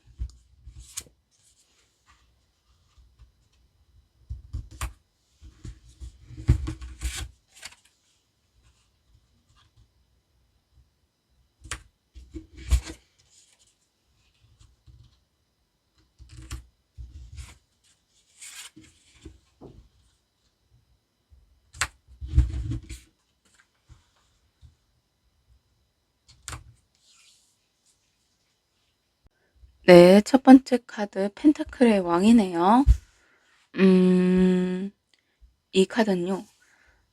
네, 첫 번째 카드 펜타클의 왕이네요. 이 카드는요,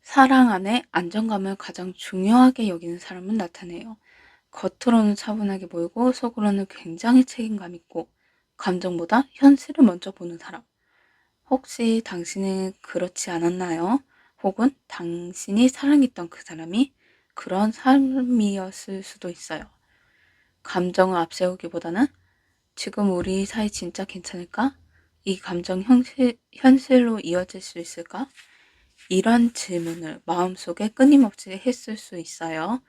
사랑 안에 안정감을 가장 중요하게 여기는 사람을 나타내요. 겉으로는 차분하게 보이고 속으로는 굉장히 책임감 있고 감정보다 현실을 먼저 보는 사람. 혹시 당신은 그렇지 않았나요? 혹은 당신이 사랑했던 그 사람이 그런 삶이었을 수도 있어요. 감정을 앞세우기보다는 지금 우리 사이 진짜 괜찮을까? 이 감정 현실로 이어질 수 있을까? 이런 질문을 마음속에 끊임없이 했을 수 있어요.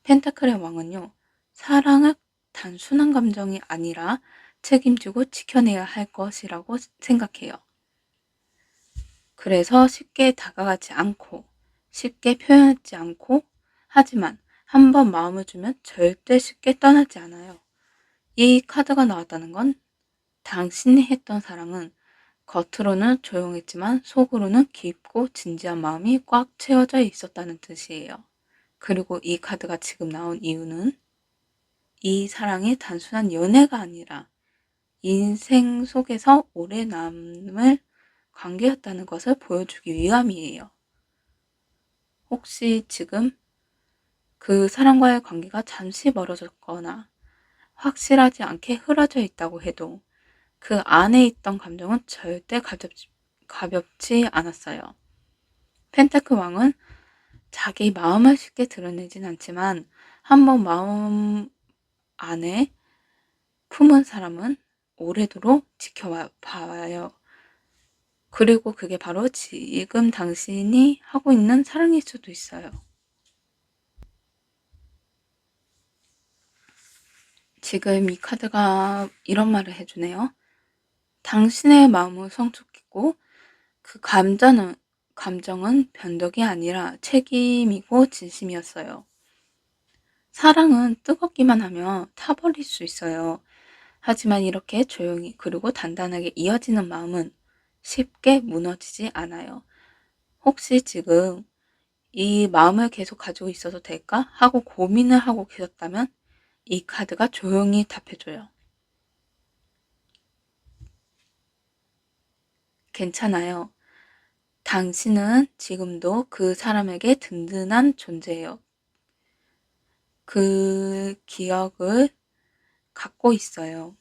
펜타클의 왕은요, 사랑은 단순한 감정이 아니라 책임지고 지켜내야 할 것이라고 생각해요. 그래서 쉽게 다가가지 않고, 쉽게 표현하지 않고, 하지만 한번 마음을 주면 절대 쉽게 떠나지 않아요. 이 카드가 나왔다는 건 당신이 했던 사랑은 겉으로는 조용했지만 속으로는 깊고 진지한 마음이 꽉 채워져 있었다는 뜻이에요. 그리고 이 카드가 지금 나온 이유는 이 사랑이 단순한 연애가 아니라 인생 속에서 오래 남을 관계였다는 것을 보여주기 위함이에요. 혹시 지금 그 사람과의 관계가 잠시 멀어졌거나 확실하지 않게 흐려져 있다고 해도 그 안에 있던 감정은 절대 가볍지 않았어요. 펜타클 왕은 자기 마음을 쉽게 드러내진 않지만 한번 마음 안에 품은 사람은 오래도록 지켜봐요. 그리고 그게 바로 지금 당신이 하고 있는 사랑일 수도 있어요. 지금 이 카드가 이런 말을 해주네요. 당신의 마음은 성숙했고 그 감정은 변덕이 아니라 책임이고 진심이었어요. 사랑은 뜨겁기만 하면 타버릴 수 있어요. 하지만 이렇게 조용히 그리고 단단하게 이어지는 마음은 쉽게 무너지지 않아요. 혹시 지금 이 마음을 계속 가지고 있어도 될까? 하고 고민을 하고 계셨다면 이 카드가 조용히 답해줘요. 괜찮아요. 당신은 지금도 그 사람에게 든든한 존재예요. 그 기억을 갖고 있어요.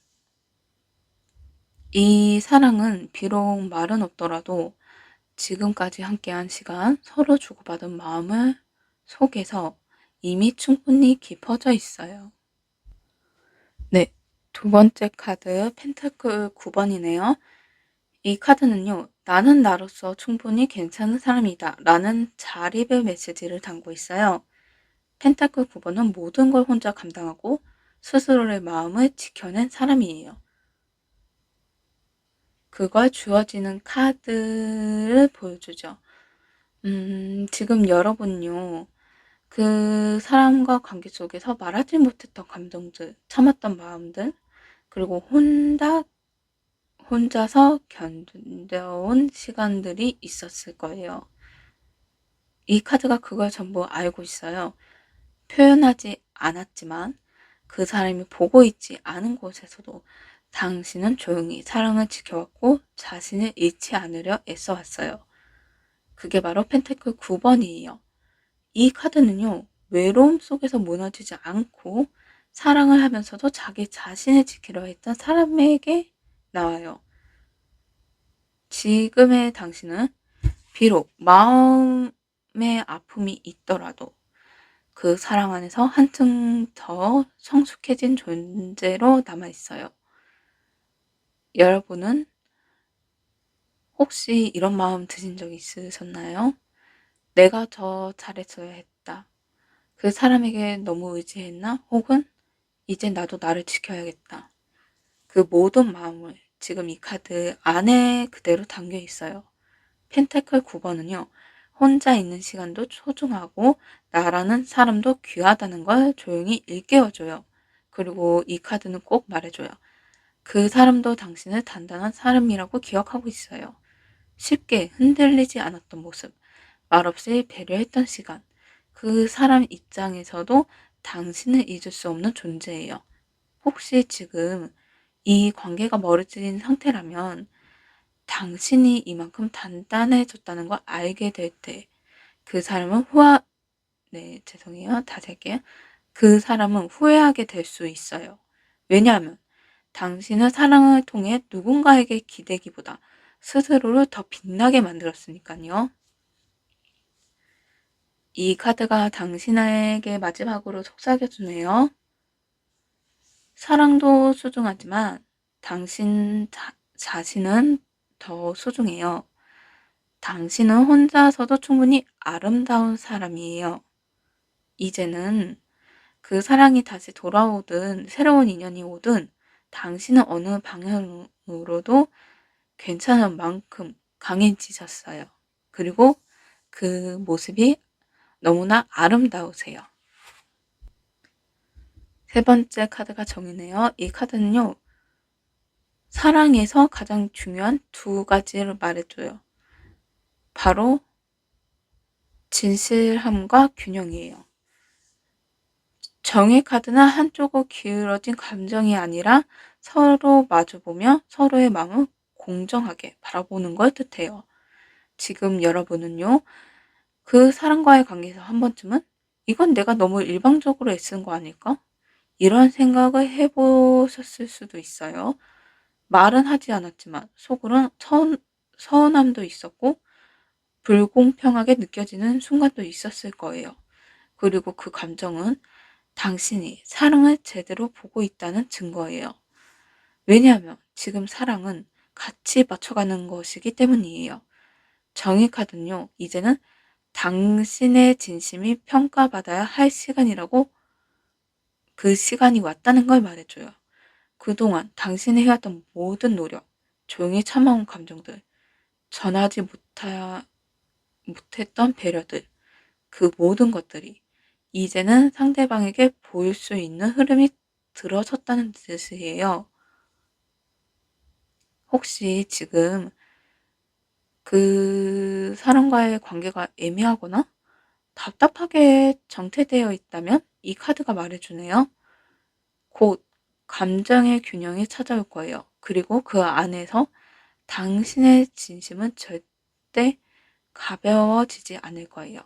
이 사랑은 비록 말은 없더라도 지금까지 함께한 시간, 서로 주고받은 마음을 속에서 이미 충분히 깊어져 있어요. 네, 두 번째 카드 펜타클 9번이네요. 이 카드는요, 나는 나로서 충분히 괜찮은 사람이다 라는 자립의 메시지를 담고 있어요. 펜타클 9번은 모든 걸 혼자 감당하고 스스로의 마음을 지켜낸 사람이에요. 그걸 주어지는 카드를 보여주죠. 지금 여러분요, 그 사람과 관계 속에서 말하지 못했던 감정들, 참았던 마음들, 그리고 혼자서 견뎌온 시간들이 있었을 거예요. 이 카드가 그걸 전부 알고 있어요. 표현하지 않았지만 그 사람이 보고 있지 않은 곳에서도 당신은 조용히 사랑을 지켜왔고 자신을 잃지 않으려 애써왔어요. 그게 바로 펜타클 9번이에요. 이 카드는요, 외로움 속에서 무너지지 않고 사랑을 하면서도 자기 자신을 지키려 했던 사람에게 나와요. 지금의 당신은 비록 마음의 아픔이 있더라도 그 사랑 안에서 한층 더 성숙해진 존재로 남아있어요. 여러분은 혹시 이런 마음 드신 적 있으셨나요? 내가 더 잘했어야 했다. 그 사람에게 너무 의지했나? 혹은 이제 나도 나를 지켜야겠다. 그 모든 마음을 지금 이 카드 안에 그대로 담겨 있어요. 펜타클 9번은요. 혼자 있는 시간도 소중하고 나라는 사람도 귀하다는 걸 조용히 일깨워줘요. 그리고 이 카드는 꼭 말해줘요. 그 사람도 당신을 단단한 사람이라고 기억하고 있어요. 쉽게 흔들리지 않았던 모습, 말없이 배려했던 시간, 그 사람 입장에서도 당신을 잊을 수 없는 존재예요. 혹시 지금 이 관계가 멀어진 상태라면 당신이 이만큼 단단해졌다는 걸 알게 될 때 그 사람은 네, 죄송해요. 다시 할게요. 그 사람은 후회하게 될 수 있어요. 왜냐하면 당신은 사랑을 통해 누군가에게 기대기보다 스스로를 더 빛나게 만들었으니까요. 이 카드가 당신에게 마지막으로 속삭여주네요. 사랑도 소중하지만 당신 자신은 더 소중해요. 당신은 혼자서도 충분히 아름다운 사람이에요. 이제는 그 사랑이 다시 돌아오든 새로운 인연이 오든 당신은 어느 방향으로도 괜찮은 만큼 강해지셨어요. 그리고 그 모습이 너무나 아름다우세요. 세 번째 카드가 정이네요. 이 카드는요, 사랑에서 가장 중요한 두 가지를 말해줘요. 바로 진실함과 균형이에요. 정의 카드는 한쪽으로 기울어진 감정이 아니라 서로 마주보며 서로의 마음을 공정하게 바라보는 걸 뜻해요. 지금 여러분은요, 그 사람과의 관계에서 한 번쯤은 이건 내가 너무 일방적으로 애쓴 거 아닐까? 이런 생각을 해보셨을 수도 있어요. 말은 하지 않았지만 속으로는 서운함도 있었고 불공평하게 느껴지는 순간도 있었을 거예요. 그리고 그 감정은 당신이 사랑을 제대로 보고 있다는 증거예요. 왜냐하면 지금 사랑은 같이 맞춰가는 것이기 때문이에요. 정의 카드는요, 이제는 당신의 진심이 평가받아야 할 시간이라고 그 시간이 왔다는 걸 말해줘요. 그동안 당신이 해왔던 모든 노력, 조용히 참아온 감정들, 전하지 못했던 배려들, 그 모든 것들이 이제는 상대방에게 보일 수 있는 흐름이 들어섰다는 뜻이에요. 혹시 지금 그 사람과의 관계가 애매하거나 답답하게 정체되어 있다면 이 카드가 말해주네요. 곧 감정의 균형이 찾아올 거예요. 그리고 그 안에서 당신의 진심은 절대 가벼워지지 않을 거예요.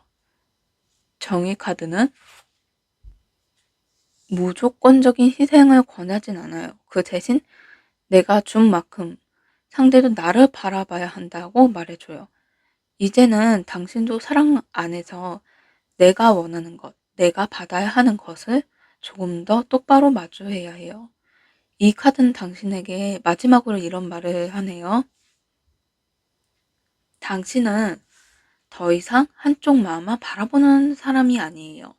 정의 카드는 무조건적인 희생을 권하진 않아요. 그 대신 내가 준 만큼 상대도 나를 바라봐야 한다고 말해줘요. 이제는 당신도 사랑 안에서 내가 원하는 것, 내가 받아야 하는 것을 조금 더 똑바로 마주해야 해요. 이 카드는 당신에게 마지막으로 이런 말을 하네요. 당신은 더 이상 한쪽 마음만 바라보는 사람이 아니에요.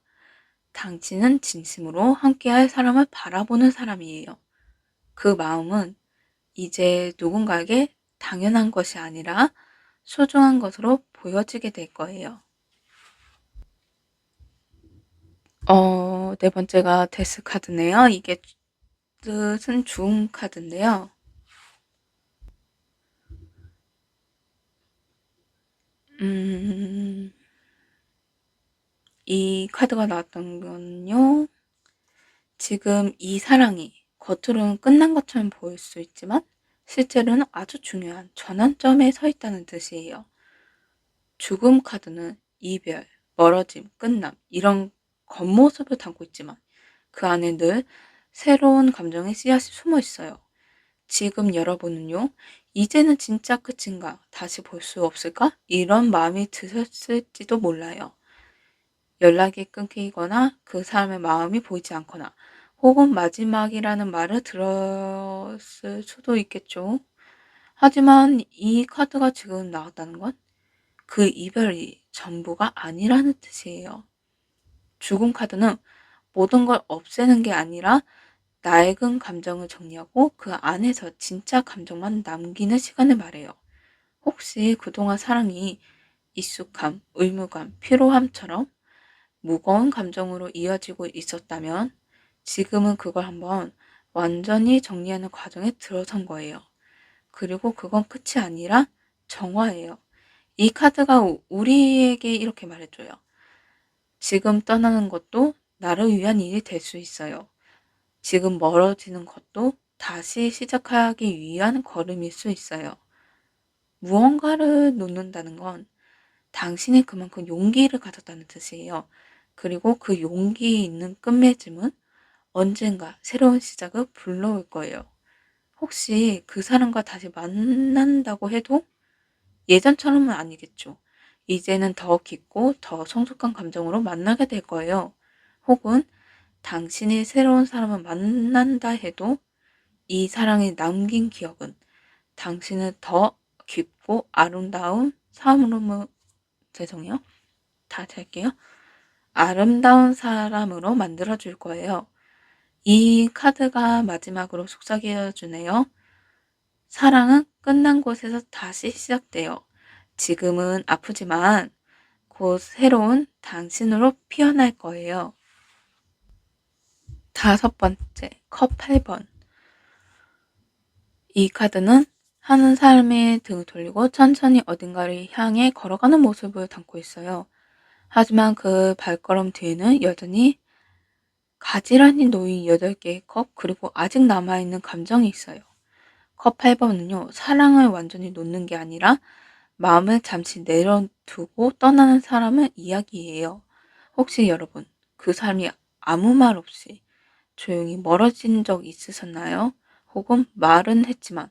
당신은 진심으로 함께할 사람을 바라보는 사람이에요. 그 마음은 이제 누군가에게 당연한 것이 아니라 소중한 것으로 보여지게 될 거예요. 네 번째가 데스 카드네요. 이게 뜻은 죽음 카드인데요. 이 카드가 나왔던 건요. 지금 이 사랑이 겉으로는 끝난 것처럼 보일 수 있지만 실제로는 아주 중요한 전환점에 서 있다는 뜻이에요. 죽음 카드는 이별, 멀어짐, 끝남 이런 겉모습을 담고 있지만 그 안에 늘 새로운 감정의 씨앗이 숨어 있어요. 지금 여러분은요, 이제는 진짜 끝인가? 다시 볼 수 없을까? 이런 마음이 드셨을지도 몰라요. 연락이 끊기거나 그 사람의 마음이 보이지 않거나 혹은 마지막이라는 말을 들었을 수도 있겠죠. 하지만 이 카드가 지금 나왔다는 건 그 이별이 전부가 아니라는 뜻이에요. 죽음 카드는 모든 걸 없애는 게 아니라 낡은 감정을 정리하고 그 안에서 진짜 감정만 남기는 시간을 말해요. 혹시 그동안 사랑이 익숙함, 의무감, 피로함처럼 무거운 감정으로 이어지고 있었다면 지금은 그걸 한번 완전히 정리하는 과정에 들어선 거예요. 그리고 그건 끝이 아니라 정화예요. 이 카드가 우리에게 이렇게 말해줘요. 지금 떠나는 것도 나를 위한 일이 될 수 있어요. 지금 멀어지는 것도 다시 시작하기 위한 걸음일 수 있어요. 무언가를 놓는다는 건 당신이 그만큼 용기를 가졌다는 뜻이에요. 그리고 그 용기 있는 끝맺음은 언젠가 새로운 시작을 불러올 거예요. 혹시 그 사람과 다시 만난다고 해도 예전처럼은 아니겠죠. 이제는 더 깊고 더 성숙한 감정으로 만나게 될 거예요. 혹은 당신이 새로운 사람을 만난다 해도 이 사랑이 남긴 기억은 당신을 더 깊고 아름다운 사람으로, 죄송해요. 다시 할게요. 아름다운 사람으로 만들어줄 거예요. 이 카드가 마지막으로 속삭여 주네요. 사랑은 끝난 곳에서 다시 시작돼요. 지금은 아프지만 곧 새로운 당신으로 피어날 거예요. 다섯 번째, 컵 8번. 이 카드는 하는 삶의 등을 돌리고 천천히 어딘가를 향해 걸어가는 모습을 담고 있어요. 하지만 그 발걸음 뒤에는 여전히 가지런히 놓인 8개의 컵, 그리고 아직 남아있는 감정이 있어요. 컵 8번은요, 사랑을 완전히 놓는 게 아니라 마음을 잠시 내려두고 떠나는 사람의 이야기예요. 혹시 여러분, 그 사람이 아무 말 없이 조용히 멀어진 적 있으셨나요? 혹은 말은 했지만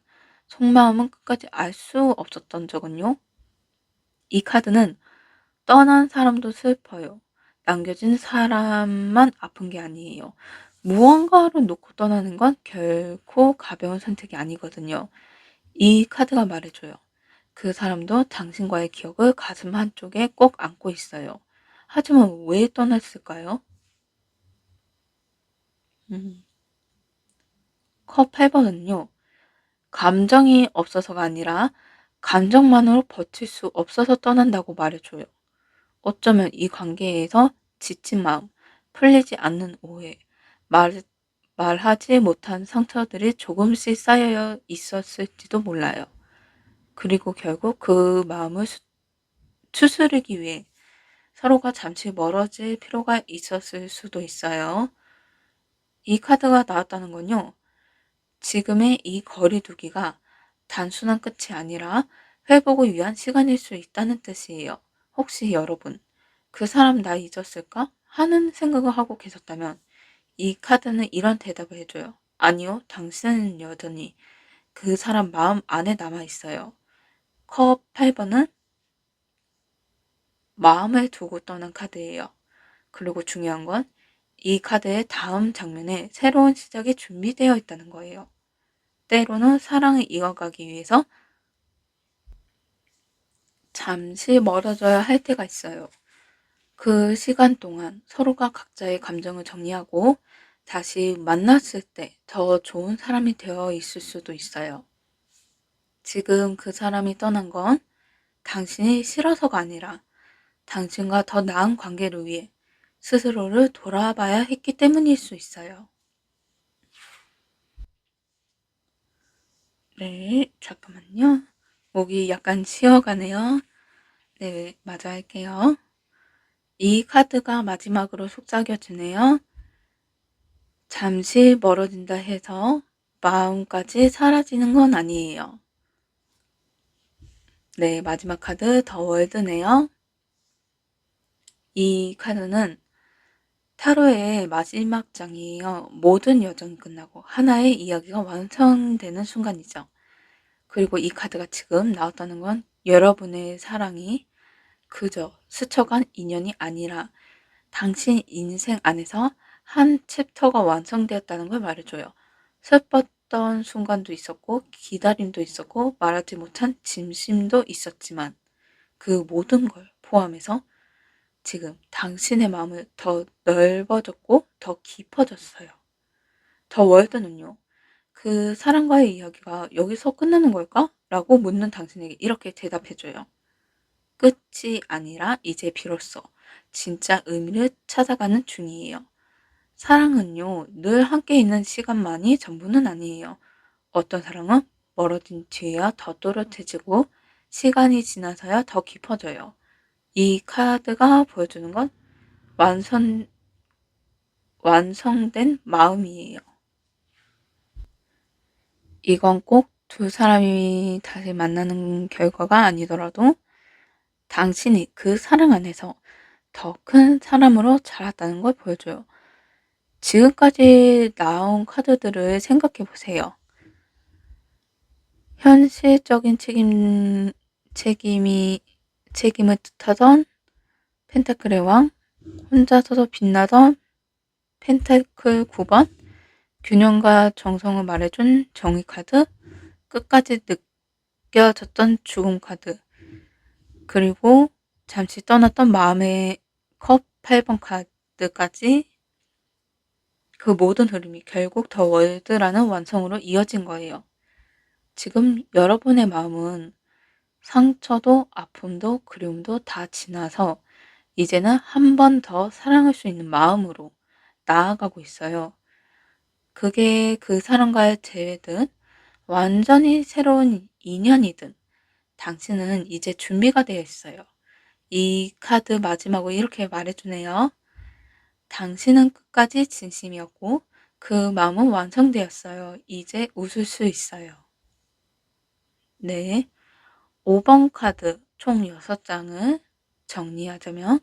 속마음은 끝까지 알 수 없었던 적은요? 이 카드는 떠난 사람도 슬퍼요. 남겨진 사람만 아픈 게 아니에요. 무언가를 놓고 떠나는 건 결코 가벼운 선택이 아니거든요. 이 카드가 말해줘요. 그 사람도 당신과의 기억을 가슴 한쪽에 꼭 안고 있어요. 하지만 왜 떠났을까요? 컵 8번은요. 감정이 없어서가 아니라 감정만으로 버틸 수 없어서 떠난다고 말해줘요. 어쩌면 이 관계에서 지친 마음, 풀리지 않는 오해, 말, 말하지 못한 상처들이 조금씩 쌓여 있었을지도 몰라요. 그리고 결국 그 마음을 추스르기 위해 서로가 잠시 멀어질 필요가 있었을 수도 있어요. 이 카드가 나왔다는 건요. 지금의 이 거리두기가 단순한 끝이 아니라 회복을 위한 시간일 수 있다는 뜻이에요. 혹시 여러분, 그 사람 나 잊었을까? 하는 생각을 하고 계셨다면 이 카드는 이런 대답을 해줘요. 아니요, 당신은 여전히 그 사람 마음 안에 남아 있어요. 컵 8번은 마음을 두고 떠난 카드예요. 그리고 중요한 건 이 카드의 다음 장면에 새로운 시작이 준비되어 있다는 거예요. 때로는 사랑을 이어가기 위해서 잠시 멀어져야 할 때가 있어요. 그 시간 동안 서로가 각자의 감정을 정리하고 다시 만났을 때 더 좋은 사람이 되어 있을 수도 있어요. 지금 그 사람이 떠난 건 당신이 싫어서가 아니라 당신과 더 나은 관계를 위해 스스로를 돌아봐야 했기 때문일 수 있어요. 네, 잠깐만요. 목이 약간 쉬어가네요. 네, 마저 할게요. 이 카드가 마지막으로 속삭여주네요. 잠시 멀어진다 해서 마음까지 사라지는 건 아니에요. 네, 마지막 카드 더 월드네요. 이 카드는 타로의 마지막 장이에요. 모든 여정이 끝나고 하나의 이야기가 완성되는 순간이죠. 그리고 이 카드가 지금 나왔다는 건 여러분의 사랑이 그저 스쳐간 인연이 아니라 당신 인생 안에서 한 챕터가 완성되었다는 걸 말해줘요. 슬펐던 순간도 있었고 기다림도 있었고 말하지 못한 진심도 있었지만 그 모든 걸 포함해서 지금 당신의 마음을 더 넓어졌고 더 깊어졌어요. 더 월드는요. 그 사랑과의 이야기가 여기서 끝나는 걸까? 라고 묻는 당신에게 이렇게 대답해줘요. 끝이 아니라 이제 비로소 진짜 의미를 찾아가는 중이에요. 사랑은요, 늘 함께 있는 시간만이 전부는 아니에요. 어떤 사랑은 멀어진 뒤에야 더 또렷해지고 시간이 지나서야 더 깊어져요. 이 카드가 보여주는 건 완성, 완성된 마음이에요. 이건 꼭 두 사람이 다시 만나는 결과가 아니더라도 당신이 그 사랑 안에서 더 큰 사람으로 자랐다는 걸 보여줘요. 지금까지 나온 카드들을 생각해 보세요. 현실적인 책임을 뜻하던 펜타클의 왕, 혼자 서서 빛나던 펜타클 9번, 균형과 정성을 말해준 정의 카드, 끝까지 느껴졌던 죽음 카드, 그리고 잠시 떠났던 마음의 컵 8번 카드까지 그 모든 흐름이 결국 더 월드라는 완성으로 이어진 거예요. 지금 여러분의 마음은 상처도 아픔도 그리움도 다 지나서 이제는 한 번 더 사랑할 수 있는 마음으로 나아가고 있어요. 그게 그 사람과의 재회든 완전히 새로운 인연이든 당신은 이제 준비가 되어 있어요. 이 카드 마지막으로 이렇게 말해주네요. 당신은 끝까지 진심이었고 그 마음은 완성되었어요. 이제 웃을 수 있어요. 네. 5번 카드 총 6장을 정리하자면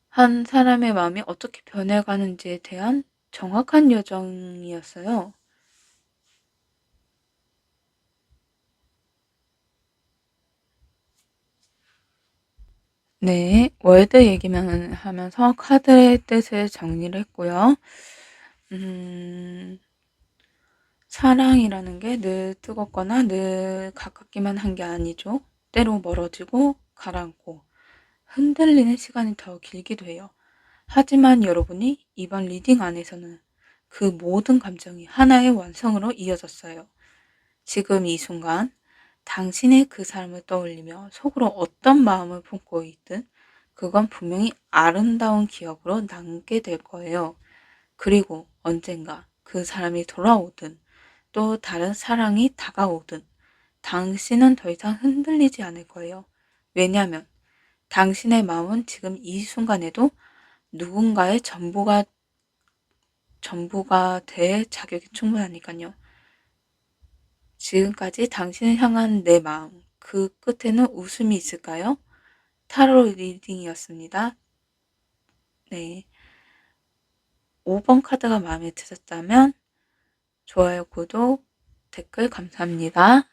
한 사람의 마음이 어떻게 변해가는지에 대한 정확한 여정이었어요. 네, 월드 얘기만 하면서 카드의 뜻을 정리를 했고요. 사랑이라는 게 늘 뜨겁거나 늘 가깝기만 한 게 아니죠. 때로 멀어지고 가라앉고 흔들리는 시간이 더 길기도 해요. 하지만 여러분이 이번 리딩 안에서는 그 모든 감정이 하나의 완성으로 이어졌어요. 지금 이 순간 당신의 그 사람을 떠올리며 속으로 어떤 마음을 품고 있든 그건 분명히 아름다운 기억으로 남게 될 거예요. 그리고 언젠가 그 사람이 돌아오든 또 다른 사랑이 다가오든 당신은 더 이상 흔들리지 않을 거예요. 왜냐하면 당신의 마음은 지금 이 순간에도 누군가의 전부가 될 자격이 충분하니까요. 지금까지 당신을 향한 내 마음, 그 끝에는 웃음이 있을까요? 타로 리딩이었습니다. 네. 5번 카드가 마음에 드셨다면 좋아요, 구독, 댓글 감사합니다.